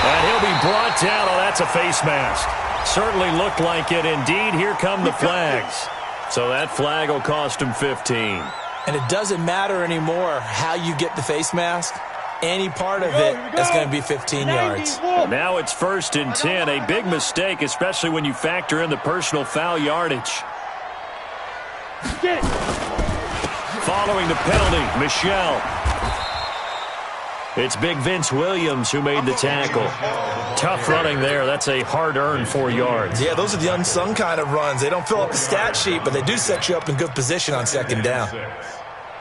And he'll be brought down. Oh, that's a face mask. Certainly looked like it. Indeed, here come the flags. So that flag will cost him 15. And it doesn't matter anymore how you get the face mask. Any part of it is going to be 15 yards. Now it's 1st and 10. A big mistake, especially when you factor in the personal foul yardage. Following the penalty, Michelle. It's big Vince Williams who made the tackle. Tough running there. That's a hard-earned 4 yards. Yeah, those are the unsung kind of runs. They don't fill up the stat sheet, but they do set you up in good position on 2nd down.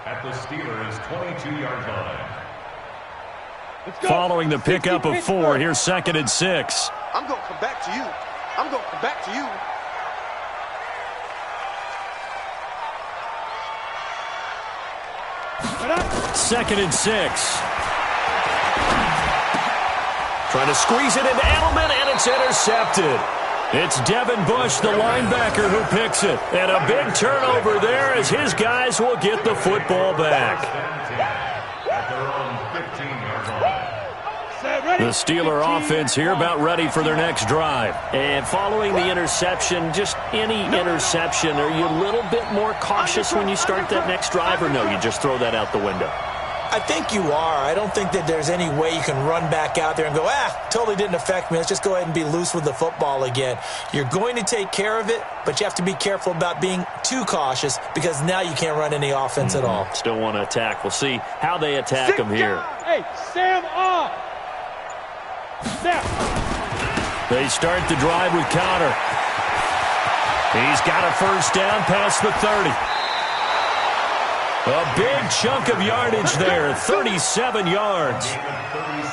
At the Steelers' 22-yard line. Following the pickup of 4, here's 2nd and 6. I'm going to come back to you. I'm going to come back to you. Second and 6. Trying to squeeze it into Edelman, and it's intercepted. It's Devin Bush, the linebacker, who picks it. And a big turnover there as his guys will get the football back. The Steeler offense here about ready for their next drive. And following the interception, just any interception, are you a little bit more cautious when you start that next drive, or no, you just throw that out the window? I think you are. I don't think that there's any way you can run back out there and go, totally didn't affect me. Let's just go ahead and be loose with the football again. You're going to take care of it, but you have to be careful about being too cautious because now you can't run any offense at all. Still want to attack. We'll see how they attack them here. Hey, Sam off. They start the drive with Connor. He's got a first down past the 30. A big chunk of yardage there, 37 yards.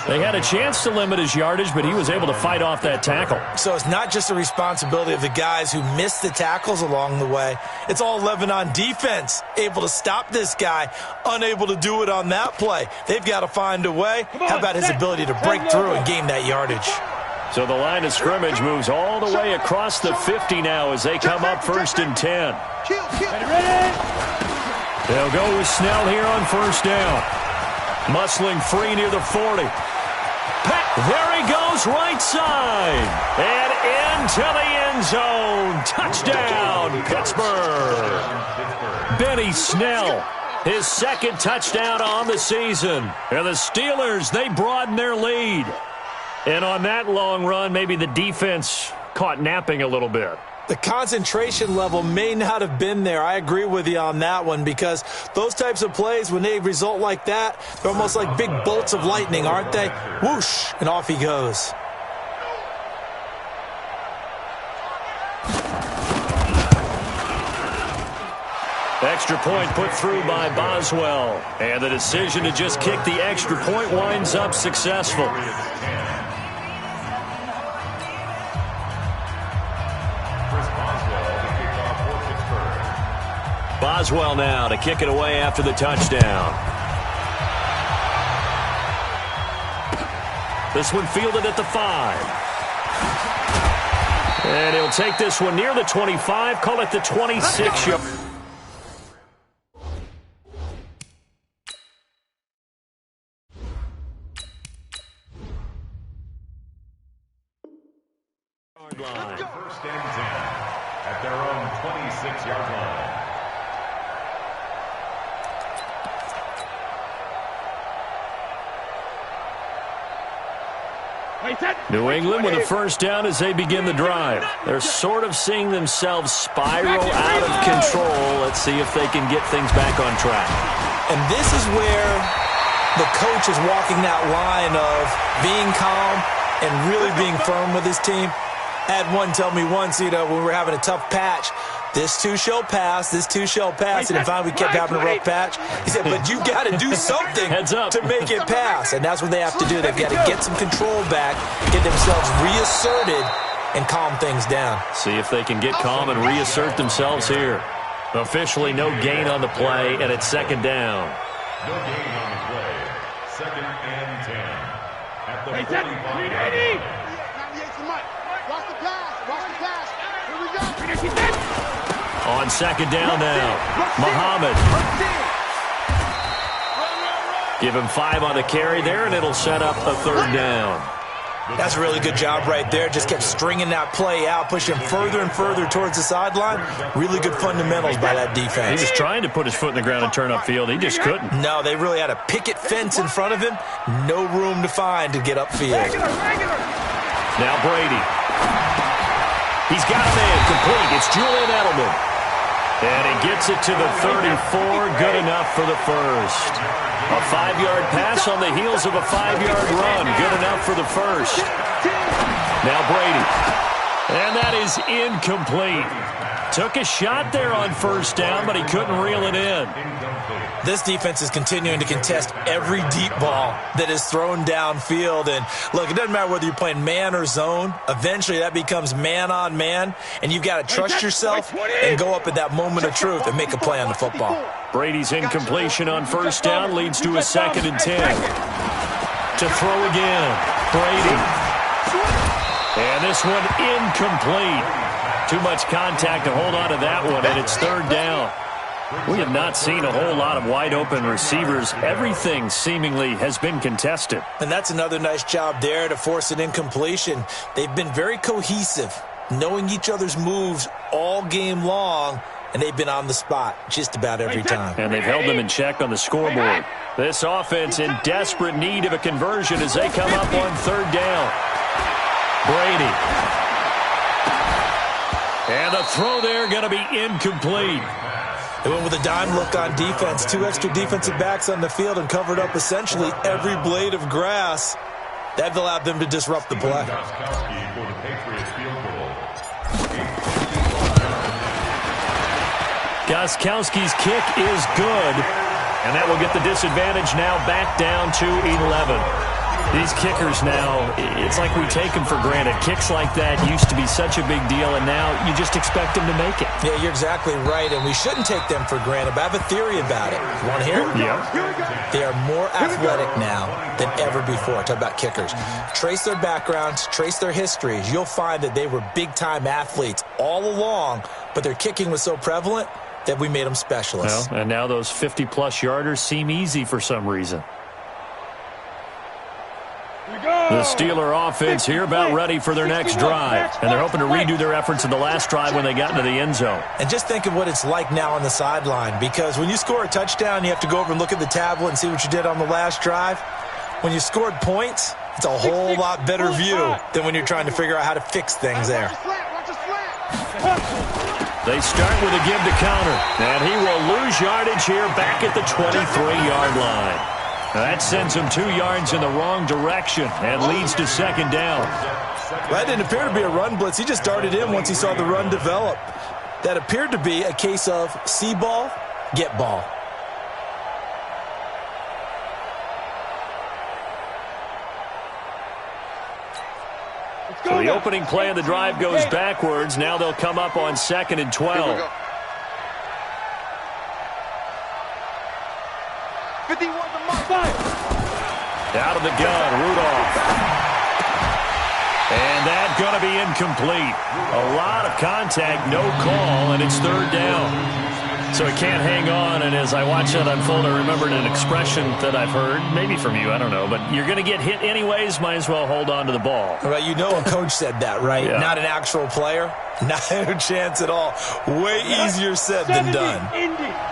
They had a chance to limit his yardage, but he was able to fight off that tackle. So it's not just the responsibility of the guys who missed the tackles along the way. It's all 11 on defense, able to stop this guy, unable to do it on that play. They've got to find a way. How about his ability to break through and gain that yardage? So the line of scrimmage moves all the way across the 50 now as they come up 1st and 10. They'll go with Snell here on 1st down. Muscling free near the 40. There he goes, right side. And into the end zone. Touchdown, Pittsburgh. Benny Snell, his 2nd touchdown on the season. And the Steelers, they broaden their lead. And on that long run, maybe the defense caught napping a little bit. The concentration level may not have been there. I agree with you on that one because those types of plays, when they result like that, they're almost like big bolts of lightning, aren't they? Whoosh, and off he goes. Extra point put through by Boswell. And the decision to just kick the extra point winds up successful. Boswell now to kick it away after the touchdown. This one fielded at the 5. And he'll take this one near the 25, call it the 26-yard. First and 10 at their own 26-yard line. New England with a first down as they begin the drive. They're sort of seeing themselves spiral out of control. Let's see if they can get things back on track. And this is where the coach is walking that line of being calm and really being firm with his team. Had one tell me once, when we were having a tough patch, this too shall pass, this too shall pass. And finally we kept having a rough patch. He said, but you got to do something to make it pass. And that's what they have to do. They've got to get some control back, get themselves reasserted, and calm things down. See if they can get calm and reassert themselves here. Officially no gain on the play, and it's second down. No gain on the play. Second and 10. At the 45. Watch the pass. Here we go. On second down now, Muhammad. Give him 5 on the carry there, and it'll set up a third down. That's a really good job right there. Just kept stringing that play out, pushing further and further towards the sideline. Really good fundamentals by that defense. He was trying to put his foot in the ground and turn upfield. He just couldn't. No, they really had a picket fence in front of him. No room to find to get upfield. Now Brady. He's got a man complete. It's Julian Edelman. And he gets it to the 34. Good enough for the first. A 5-yard pass on the heels of a 5-yard run. Good enough for the first. Now Brady. And that is incomplete. Took a shot there on first down, but he couldn't reel it in. This defense is continuing to contest every deep ball that is thrown downfield. And look, it doesn't matter whether you're playing man or zone. Eventually that becomes man on man, and you've got to trust yourself and go up at that moment of truth and make a play on the football. Brady's incompletion on first down leads to a 2nd and 10. To throw again, Brady. And this one incomplete. Too much contact to hold on to that one, and it's third down. We have not seen a whole lot of wide-open receivers. Everything seemingly has been contested. And that's another nice job there to force an incompletion. They've been very cohesive, knowing each other's moves all game long, and they've been on the spot just about every time. And they've held them in check on the scoreboard. This offense in desperate need of a conversion as they come up on third down. Brady. And the throw there going to be incomplete. They went with a dime look on defense. 2 extra defensive backs on the field and covered up essentially every blade of grass. That allowed them to disrupt the play. Gostkowski's kick is good. And that will get the disadvantage now back down to 11. These kickers now, it's like we take them for granted. Kicks like that used to be such a big deal, and now you just expect them to make it. Yeah, you're exactly right, and we shouldn't take them for granted, but I have a theory about it. You want to hear it? Yeah. They are more athletic now than ever before. Talk about kickers. Trace their backgrounds, trace their histories. You'll find that they were big-time athletes all along, but their kicking was so prevalent that we made them specialists. Well, and now those 50-plus yarders seem easy for some reason. The Steeler offense here about ready for their next drive. And they're hoping to redo their efforts in the last drive when they got into the end zone. And just think of what it's like now on the sideline, because when you score a touchdown, you have to go over and look at the tablet and see what you did on the last drive. When you scored points, it's a whole lot better view than when you're trying to figure out how to fix things there. They start with a give to counter. And he will lose yardage here back at the 23-yard line. That sends him 2 yards in the wrong direction and leads to second down. That didn't appear to be a run blitz. He just darted in once he saw the run develop. That appeared to be a case of see ball, get ball. So the opening play of the drive goes backwards. Now they'll come up on 2nd and 12. 51 the mark. Out of the gun, Rudolph. And that's going to be incomplete. A lot of contact, no call, and it's third down. So he can't hang on, and as I watch that unfold, I remembered an expression that I've heard, maybe from you, I don't know, but you're going to get hit anyways, might as well hold on to the ball. Right, you know a coach said that, right? Yeah. Not an actual player. Not a chance at all. Way easier said than done.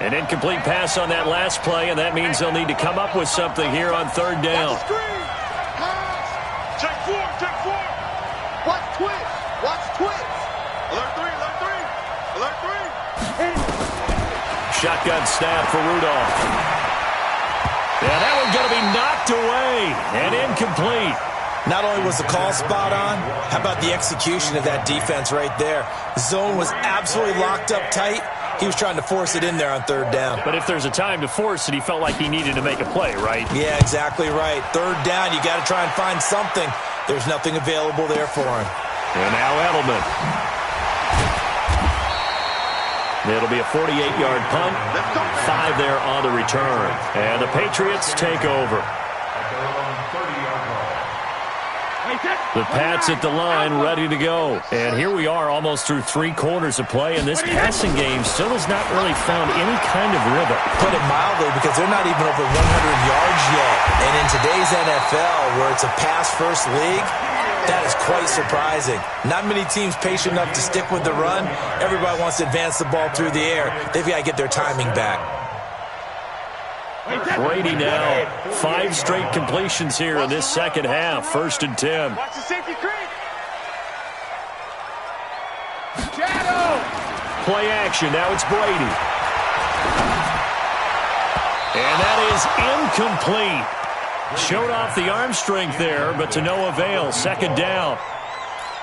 An incomplete pass on that last play, and that means they'll need to come up with something here on third down. Check four. Watch twitch. Alert three. Shotgun snap for Rudolph. Yeah, that one's going to be knocked away and incomplete. Not only was the call spot on, how about the execution of that defense right there? The zone was absolutely locked up tight. He was trying to force it in there on third down. But if there's a time to force it, he felt like he needed to make a play, right? Yeah, exactly right. Third down, you got to try and find something. There's nothing available there for him. And now Edelman. It'll be a 48-yard punt. 5 there on the return. And the Patriots take over. The Pats at the line, ready to go. And here we are almost through 3 quarters of play, and this passing game still has not really found any kind of rhythm. Put it mildly, because they're not even over 100 yards yet. And in today's NFL, where it's a pass-first league, that is quite surprising. Not many teams patient enough to stick with the run. Everybody wants to advance the ball through the air. They've got to get their timing back. Brady now, 5 straight completions here in this second half. 1st and 10. Watch the safety creep. Shadow. Play action. Now it's Brady. And that is incomplete. Showed off the arm strength there, but to no avail. 2nd down.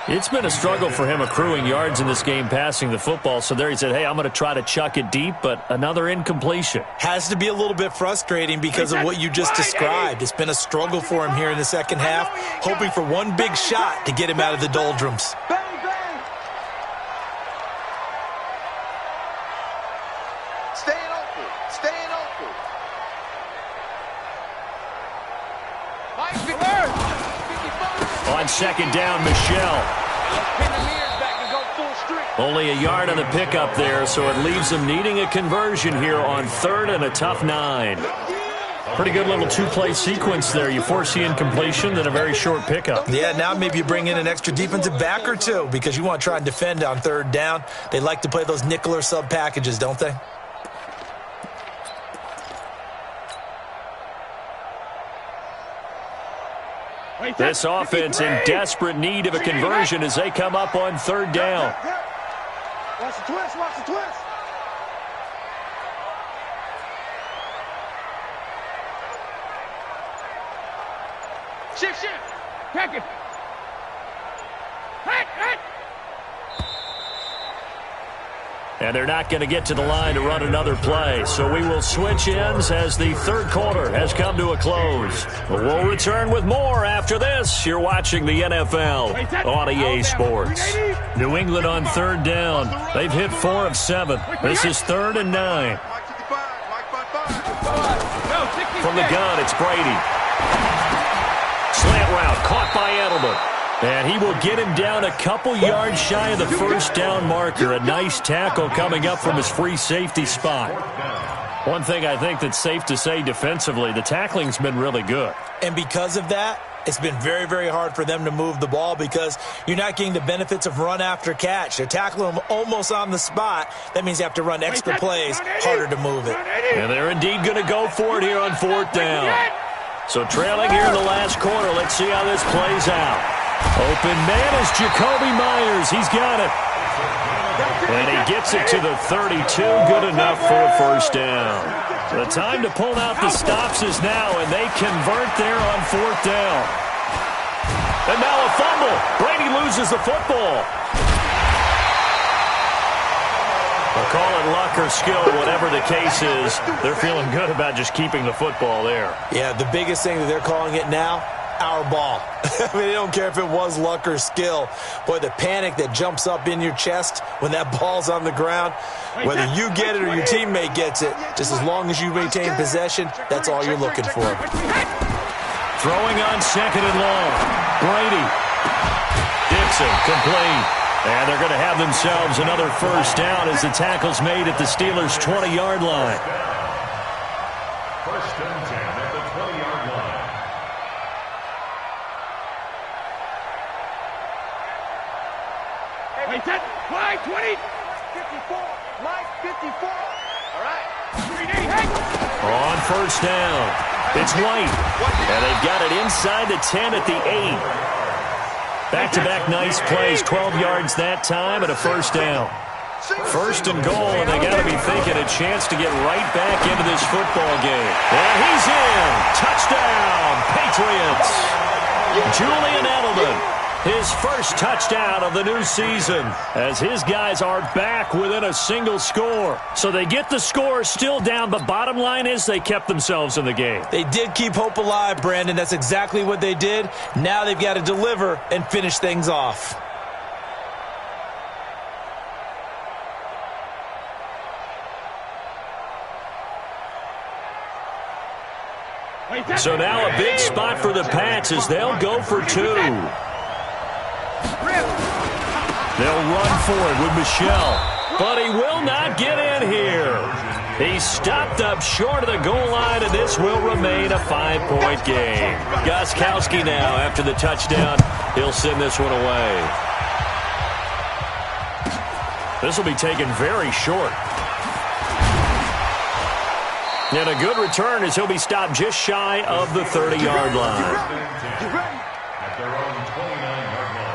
It's been a struggle for him accruing yards in this game passing the football. So there he said, hey, I'm going to try to chuck it deep, but another incompletion. Has to be a little bit frustrating because of what you just described. It's been a struggle for him here in the second half, hoping for one big shot to get him out of the doldrums. Bang, bang. Staying open. Staying open. Mike, alert. On 2nd down, Michelle. Only a yard on the pickup there, so it leaves them needing a conversion here on 3rd and a tough 9. Pretty good little 2-play sequence there. You force the incompletion, then a very short pickup. Yeah, now maybe you bring in an extra defensive back or two because you want to try and defend on 3rd down. They like to play those nickel or sub packages, don't they? This offense in desperate need of a conversion as they come up on 3rd down. Watch the twist, watch the twist. Shift, shift. Pack it. Hit. And they're not going to get to the line to run another play. So we will switch ends as the 3rd quarter has come to a close. We'll return with more after this. You're watching the NFL on EA Sports. New England on 3rd down. They've hit 4 of 7. This is 3rd and 9. From the gun, it's Brady. Slant route caught by Edelman. And he will get him down a couple yards shy of the 1st down marker. A nice tackle coming up from his free safety spot. One thing I think that's safe to say defensively, the tackling's been really good. And because of that, it's been very, very hard for them to move the ball because you're not getting the benefits of run after catch. They're tackling them almost on the spot. That means you have to run extra plays, harder to move it. And they're indeed going to go for it here on 4th down. So trailing here in the last quarter, let's see how this plays out. Open man is Jacoby Myers. He's got it. And he gets it to the 32. Good enough for a 1st down. The time to pull out the stops is now, and they convert there on 4th down. And now a fumble. Brady loses the football. They'll call it luck or skill, whatever the case is. They're feeling good about just keeping the football there. Yeah, the biggest thing that they're calling it now, our ball. I mean, they don't care if it was luck or skill. Boy, the panic that jumps up in your chest when that ball's on the ground, whether you get it or your teammate gets it, just as long as you retain possession, that's all you're looking for. Throwing on 2nd and long. Brady. Dixon, complete. And they're going to have themselves another 1st down as the tackle's made at the Steelers' 20-yard line. 1st and 10 at the 20-yard line. Wait, 10, 5, 20. 54. Mike, 54. All right. 3D, hey. On 1st down, it's White. And they've got it inside the 10 at the 8. Back-to-back nice plays, 12 yards that time and a 1st down. 1st and goal, and they got to be thinking a chance to get right back into this football game. And he's in. Touchdown, Patriots. Julian Edelman, his first touchdown of the new season, as his guys are back within a single score. So they get the score, still down, but bottom line is they kept themselves in the game. They did keep hope alive, Brandon. That's exactly what they did. Now they've got to deliver and finish things off. So now a big spot for the Pats as they'll go for 2. They'll run for it with Michel, but he will not get in here. He stopped up short of the goal line, and this will remain a 5-point game. Gostkowski now, after the touchdown, he'll send this one away. This will be taken very short. And a good return as he'll be stopped just shy of the 30-yard line. At their own 29-yard line.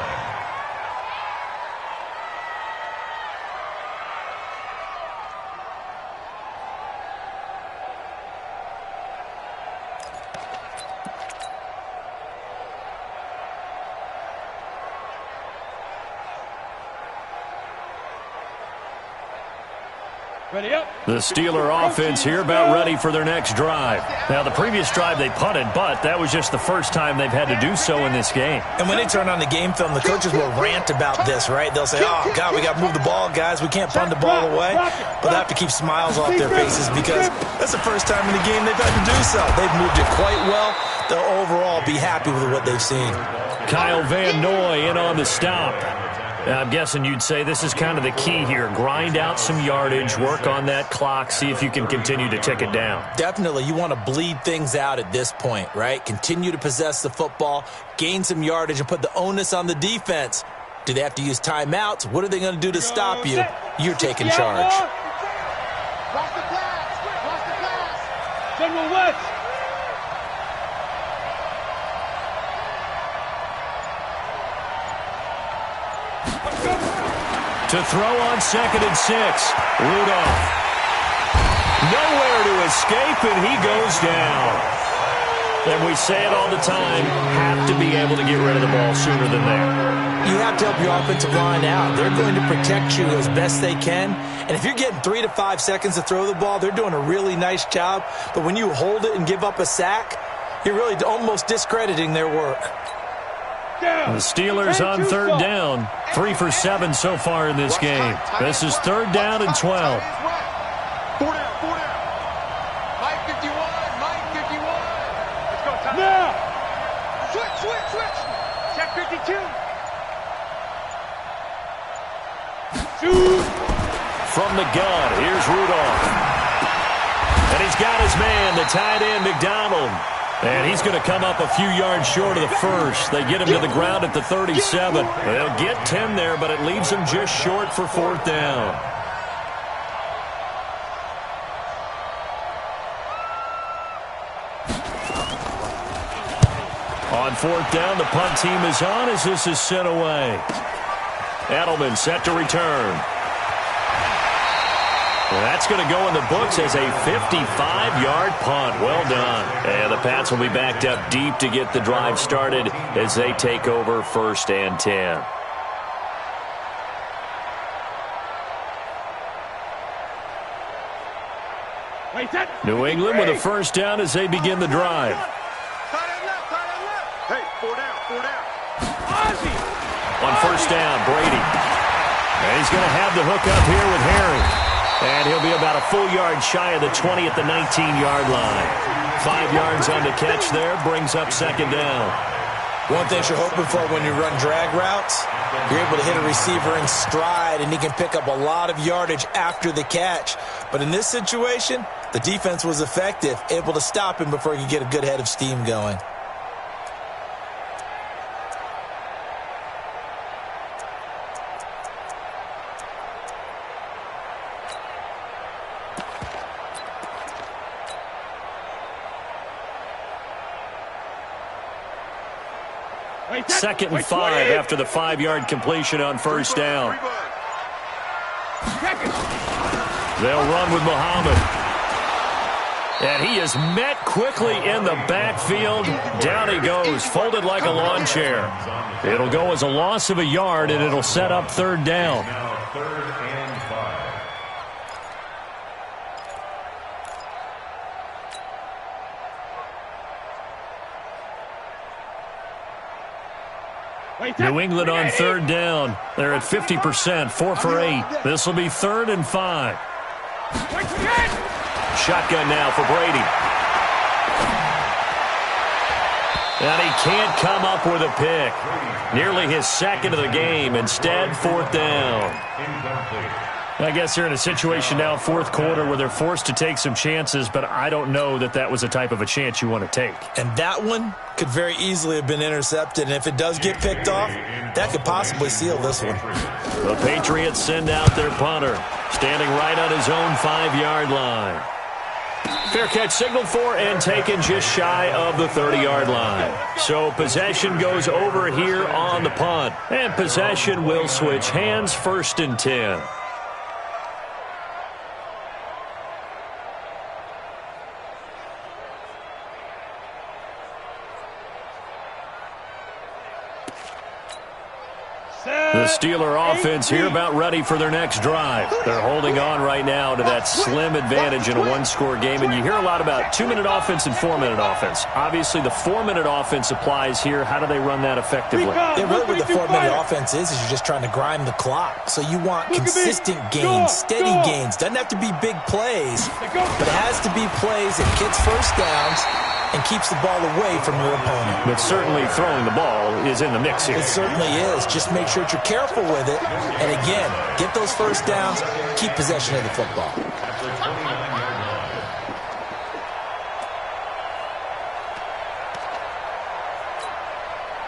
Ready up. The Steeler offense here about ready for their next drive. Now, the previous drive they punted, but that was just the first time they've had to do so in this game. And when they turn on the game film, the coaches will rant about this, right? They'll say, oh, God, we got to move the ball, guys. We can't punt the ball away. But they have to keep smiles off their faces because that's the first time in the game they've had to do so. They've moved it quite well. They'll overall be happy with what they've seen. Kyle Van Noy in on the stop. I'm guessing you'd say this is kind of the key here. Grind out some yardage, work on that clock, see if you can continue to tick it down. Definitely. You want to bleed things out at this point, right? Continue to possess the football, gain some yardage, and put the onus on the defense. Do they have to use timeouts? What are they going to do to stop you? You're taking charge. Watch the pass. Watch the pass. General West. To throw on 2nd and 6. Rudolph. Nowhere to escape, and he goes down. And we say it all the time, have to be able to get rid of the ball sooner than that. You have to help your offensive line out. They're going to protect you as best they can. And if you're getting 3 to 5 seconds to throw the ball, they're doing a really nice job. But when you hold it and give up a sack, you're really almost discrediting their work. The Steelers on 3rd down. 3 for 7 so far in this game. This is 3rd down and 12. 4 down, 4 down. Mike 51, Mike 51. Let's go, time. Now. Switch. Check 52. Shoot. From the gun, here's Rudolph. And he's got his man, the tight end, McDonald. And he's going to come up a few yards short of the first. They get him to the ground at the 37. They'll get 10 there, but it leaves him just short for 4th down. On 4th down, the punt team is on as this is sent away. Edelman set to return. Well, that's going to go in the books as a 55-yard punt. Well done. And the Pats will be backed up deep to get the drive started as they take over 1st and 10. New England with a 1st down as they begin the drive. Hey, 4 down. On 1st down, Brady. And he's going to have the hook up here with Harry. And he'll be about a full yard shy of the 20 at the 19-yard line. 5 yards on the catch there, brings up 2nd down. One thing you're hoping for when you run drag routes, you're able to hit a receiver in stride, and he can pick up a lot of yardage after the catch. But in this situation, the defense was effective, able to stop him before he could get a good head of steam going. Second and 5 after the 5-yard completion on 1st down. They'll run with Muhammad. And he is met quickly in the backfield. Down he goes, folded like a lawn chair. It'll go as a loss of a yard, and it'll set up third down. Now 3rd and 5. New England on third down. They're at 50%, 4 for 8. This will be 3rd and 5. Shotgun now for Brady. And he can't come up with a pick. Nearly his second of the game. Instead, 4th down. I guess they're in a situation now, 4th quarter, where they're forced to take some chances, but I don't know that that was the type of a chance you want to take. And that one could very easily have been intercepted, and if it does get picked off, that could possibly seal this one. The Patriots send out their punter, standing right on his own 5-yard line. Fair catch signaled for and taken just shy of the 30-yard line. So possession goes over here on the punt, and possession will switch hands, 1st and 10. The Steeler offense here about ready for their next drive. They're holding on right now to that slim advantage in a one-score game. And you hear a lot about 2-minute offense and 4-minute offense. Obviously, the 4-minute offense applies here. How do they run that effectively? Yeah, really what the 4-minute offense is you're just trying to grind the clock. So you want consistent gains, steady gains. Doesn't have to be big plays, but it has to be plays that gets first downs and keeps the ball away from your opponent. But certainly throwing the ball is in the mix here. It certainly is. Just make sure that you're careful with it. And again, get those first downs, keep possession of the football.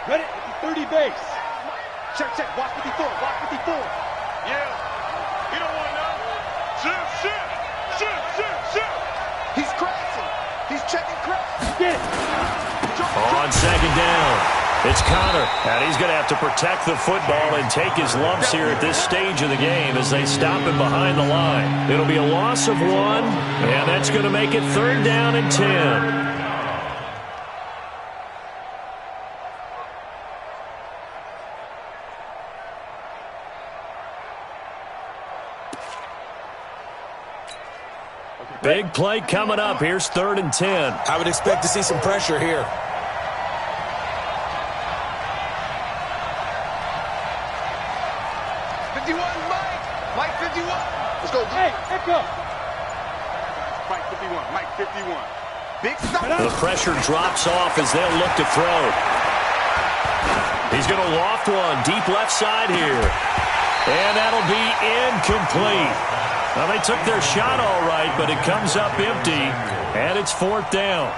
Ready? 30 base. Check, watch 54, watch 54. Yeah. You don't want to know. Shoot. He's crashing. He's checking crash. Get it. On 2nd down, it's Connor, and he's going to have to protect the football and take his lumps here at this stage of the game as they stop him behind the line. It'll be a loss of 1, and that's going to make it 3rd down and 10. Big play coming up. Here's 3rd and 10. I would expect to see some pressure here. Mike 51. Let's go. Hey, echo. Mike 51. Big stop. The pressure drops off as they'll look to throw. He's going to loft one deep left side here. And that'll be incomplete. Well, they took their shot all right, but it comes up empty, and it's 4th down.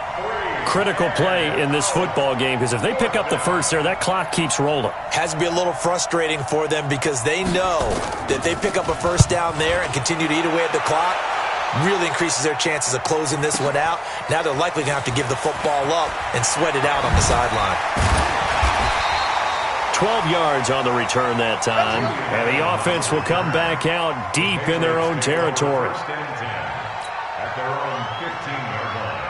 Critical play in this football game, because if they pick up the first there, that clock keeps rolling. Has to be a little frustrating for them because they know that they pick up a first down there and continue to eat away at the clock, really increases their chances of closing this one out. Now they're likely going to have to give the football up and sweat it out on the sideline. 12 yards on the return that time, and the offense will come back out deep in their own territory. 1st and 10 at their own 15-yard line.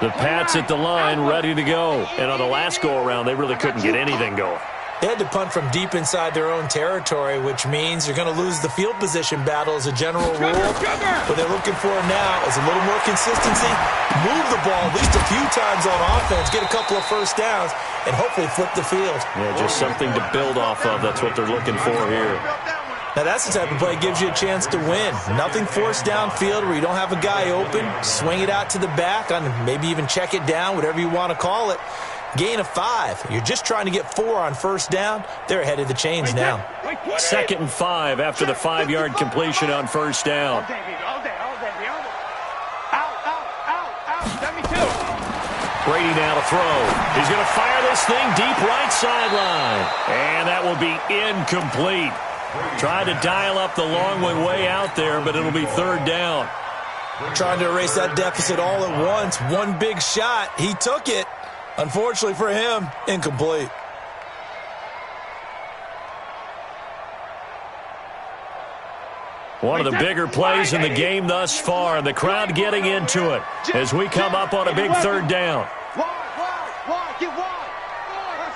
The Pats at the line, ready to go. And on the last go-around, they really couldn't get anything going. They had to punt from deep inside their own territory, which means you're going to lose the field position battle as a general rule. What they're looking for now is a little more consistency, move the ball at least a few times on offense, get a couple of first downs, and hopefully flip the field. Yeah, just something to build off of. That's what they're looking for here. Now, that's the type of play that gives you a chance to win. Nothing forced downfield where you don't have a guy open. Swing it out to the back, on maybe even check it down, whatever you want to call it. Gain of 5. You're just trying to get 4 on first down. They're ahead of the chains now. 2nd and 5 after the 5-yard completion on first down. All day. Out. 72. Brady now to throw. He's going to fire this thing deep right sideline. And that will be incomplete. Tried to dial up the long way out there, but it'll be 3rd down. Trying to erase that deficit all at once. One big shot. He took it. Unfortunately for him, incomplete. One of the bigger plays in the game thus far. The crowd getting into it as we come up on a big third down. Wide, get wide.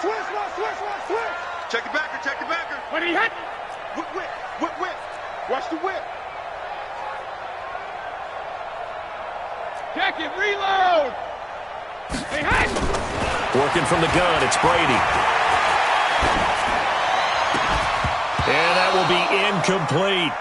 Switch. Check your backer, check your backer. When he hit. Whip. Watch the whip. Check it, reload. Hey, hit. Working from the gun, it's Brady. And that will be incomplete.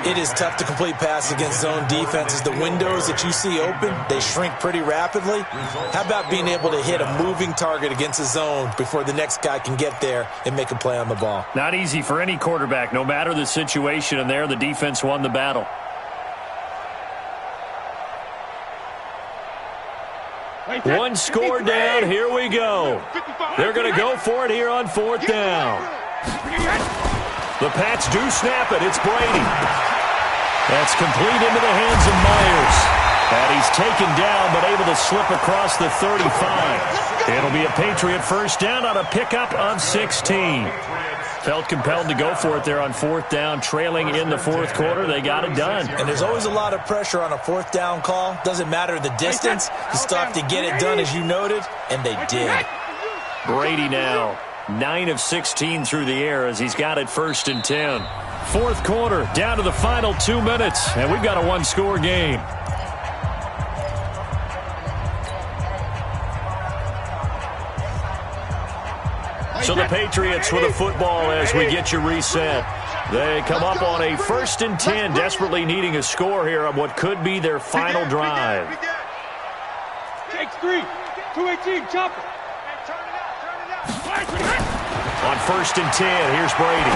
It is tough to complete passes against zone defenses. The windows that you see open, they shrink pretty rapidly. How about being able to hit a moving target against a zone before the next guy can get there and make a play on the ball? Not easy for any quarterback, no matter the situation, and there the defense won the battle. One score down, here we go. They're going to go for it here on fourth down. The Pats do snap it. It's Brady. That's complete into the hands of Myers. And he's taken down, but able to slip across the 35. It'll be a Patriot first down on a pickup of 16. Felt compelled to go for it there on fourth down, trailing in the fourth quarter. They got it done. And there's always a lot of pressure on a fourth down call. Doesn't matter the distance. You still have to get it done, as you noted, and they did. Brady now 9 of 16 through the air as he's got it first and 10. Fourth quarter, down to the final 2 minutes, and we've got a one-score game. So the Patriots with a football as we get you reset. They come up on a first and 10, desperately needing a score here on what could be their final drive. Takes 3. 218, chop it. On first and 10, here's Brady.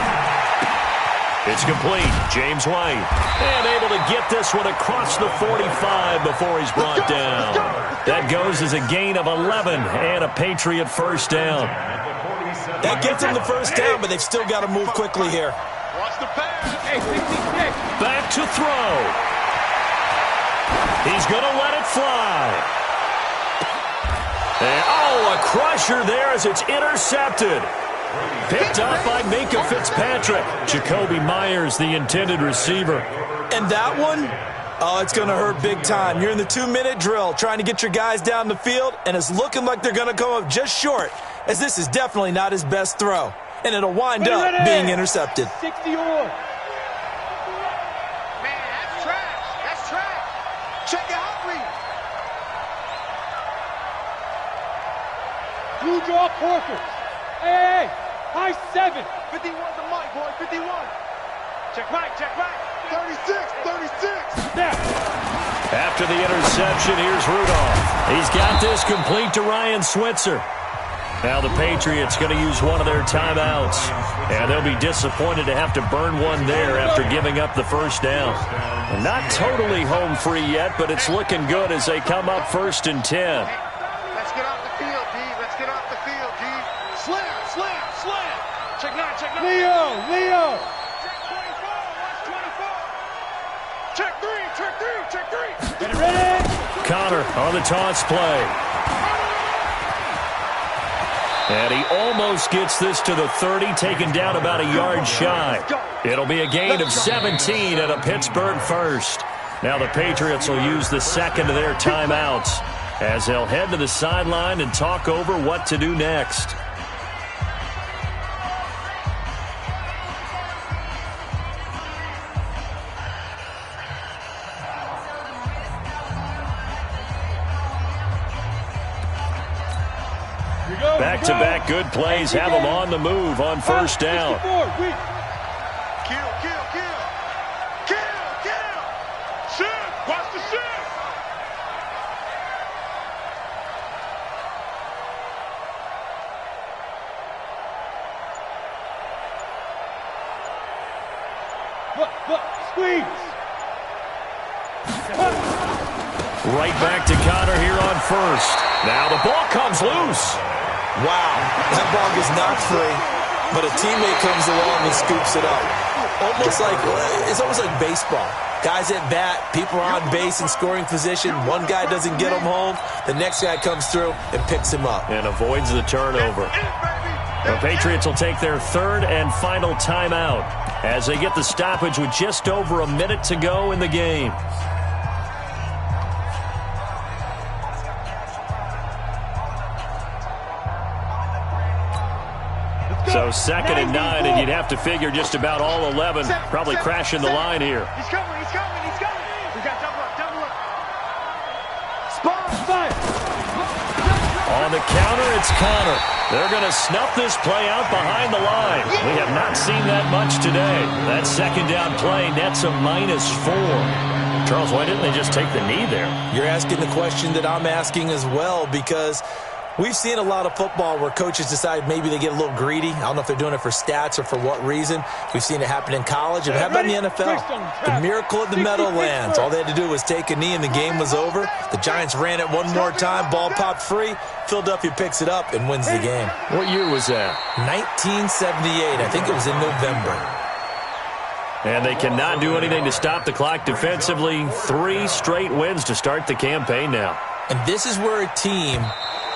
It's complete. James White. And able to get this one across the 45 before he's brought down. That goes as a gain of 11 and a Patriot first down. That gets them the first down, but they've still got to move quickly here. Watch the pass. Hey, 66. Back to throw. He's going to let it fly. And, a crusher there as it's intercepted. Picked up by Minka Fitzpatrick. Jacoby Myers, the intended receiver. And that one, it's going to hurt big time. You're in the 2-minute drill trying to get your guys down the field, and it's looking like they're going to come up just short, as this is definitely not his best throw. And it'll wind up being intercepted. 60 on. Man, that's trash. That's trash. Check it out, please. Blue draw Corker. Hey, high 7. 51's the mic, boy. 51. Check right. 36. There. After the interception, here's Rudolph. He's got this complete to Ryan Switzer. Now the Patriots going to use one of their timeouts. And they'll be disappointed to have to burn one there after giving up the first down. Not totally home free yet, but it's looking good as they come up first and 10. Let's get off the field, D. Let's get off the field, D. Slam. Check 9. Leo. Check 3. Get it ready. Connor on the toss play. And he almost gets this to the 30, taken down about a yard shy. It'll be a gain of 17 and a Pittsburgh first. Now the Patriots will use the second of their timeouts as they'll head to the sideline and talk over what to do next. Back-to-back good plays have them on the move on first down. Kill. Shift. Watch the shift. Look. Squeeze. Right back to Connor here on first. Now the ball comes loose. Wow, that ball gets knocked free, but a teammate comes along and scoops it up. It's almost like baseball. Guys at bat, people are on base in scoring position. One guy doesn't get him home. The next guy comes through and picks him up. And avoids the turnover. The Patriots will take their third and final timeout. as they get the stoppage with just over a minute to go in the game. So 2nd and 9, and you'd have to figure just about all 11 probably crashing the line here. He's coming. We got double up. Spot. On the counter, it's Connor. They're going to snuff this play out behind the line. We have not seen that much today. That 2nd down play nets a -4. Charles, why didn't they just take the knee there? You're asking the question that I'm asking as well, because we've seen a lot of football where coaches decide maybe they get a little greedy. I don't know if they're doing it for stats or for what reason. We've seen it happen in college. And how about in the NFL? The miracle of the Meadowlands. All they had to do was take a knee and the game was over. The Giants ran it one more time. Ball popped free. Philadelphia picks it up and wins the game. What year was that? 1978. I think it was in November. And they cannot do anything to stop the clock defensively. 3 straight wins to start the campaign now. And this is where a team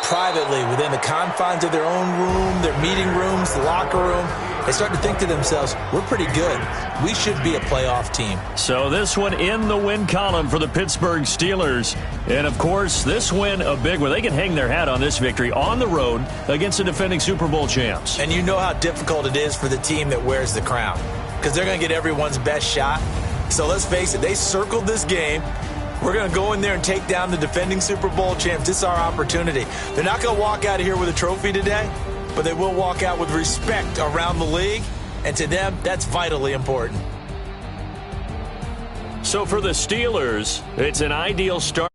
privately, within the confines of their own room, their meeting rooms, the locker room, they start to think to themselves, we're pretty good. We should be a playoff team. So this one in the win column for the Pittsburgh Steelers. And, of course, this win a big one. They can hang their hat on this victory on the road against the defending Super Bowl champs. And you know how difficult it is for the team that wears the crown, because they're going to get everyone's best shot. So let's face it, they circled this game. We're going to go in there and take down the defending Super Bowl champs. This is our opportunity. They're not going to walk out of here with a trophy today, but they will walk out with respect around the league, and to them, that's vitally important. So for the Steelers, it's an ideal start.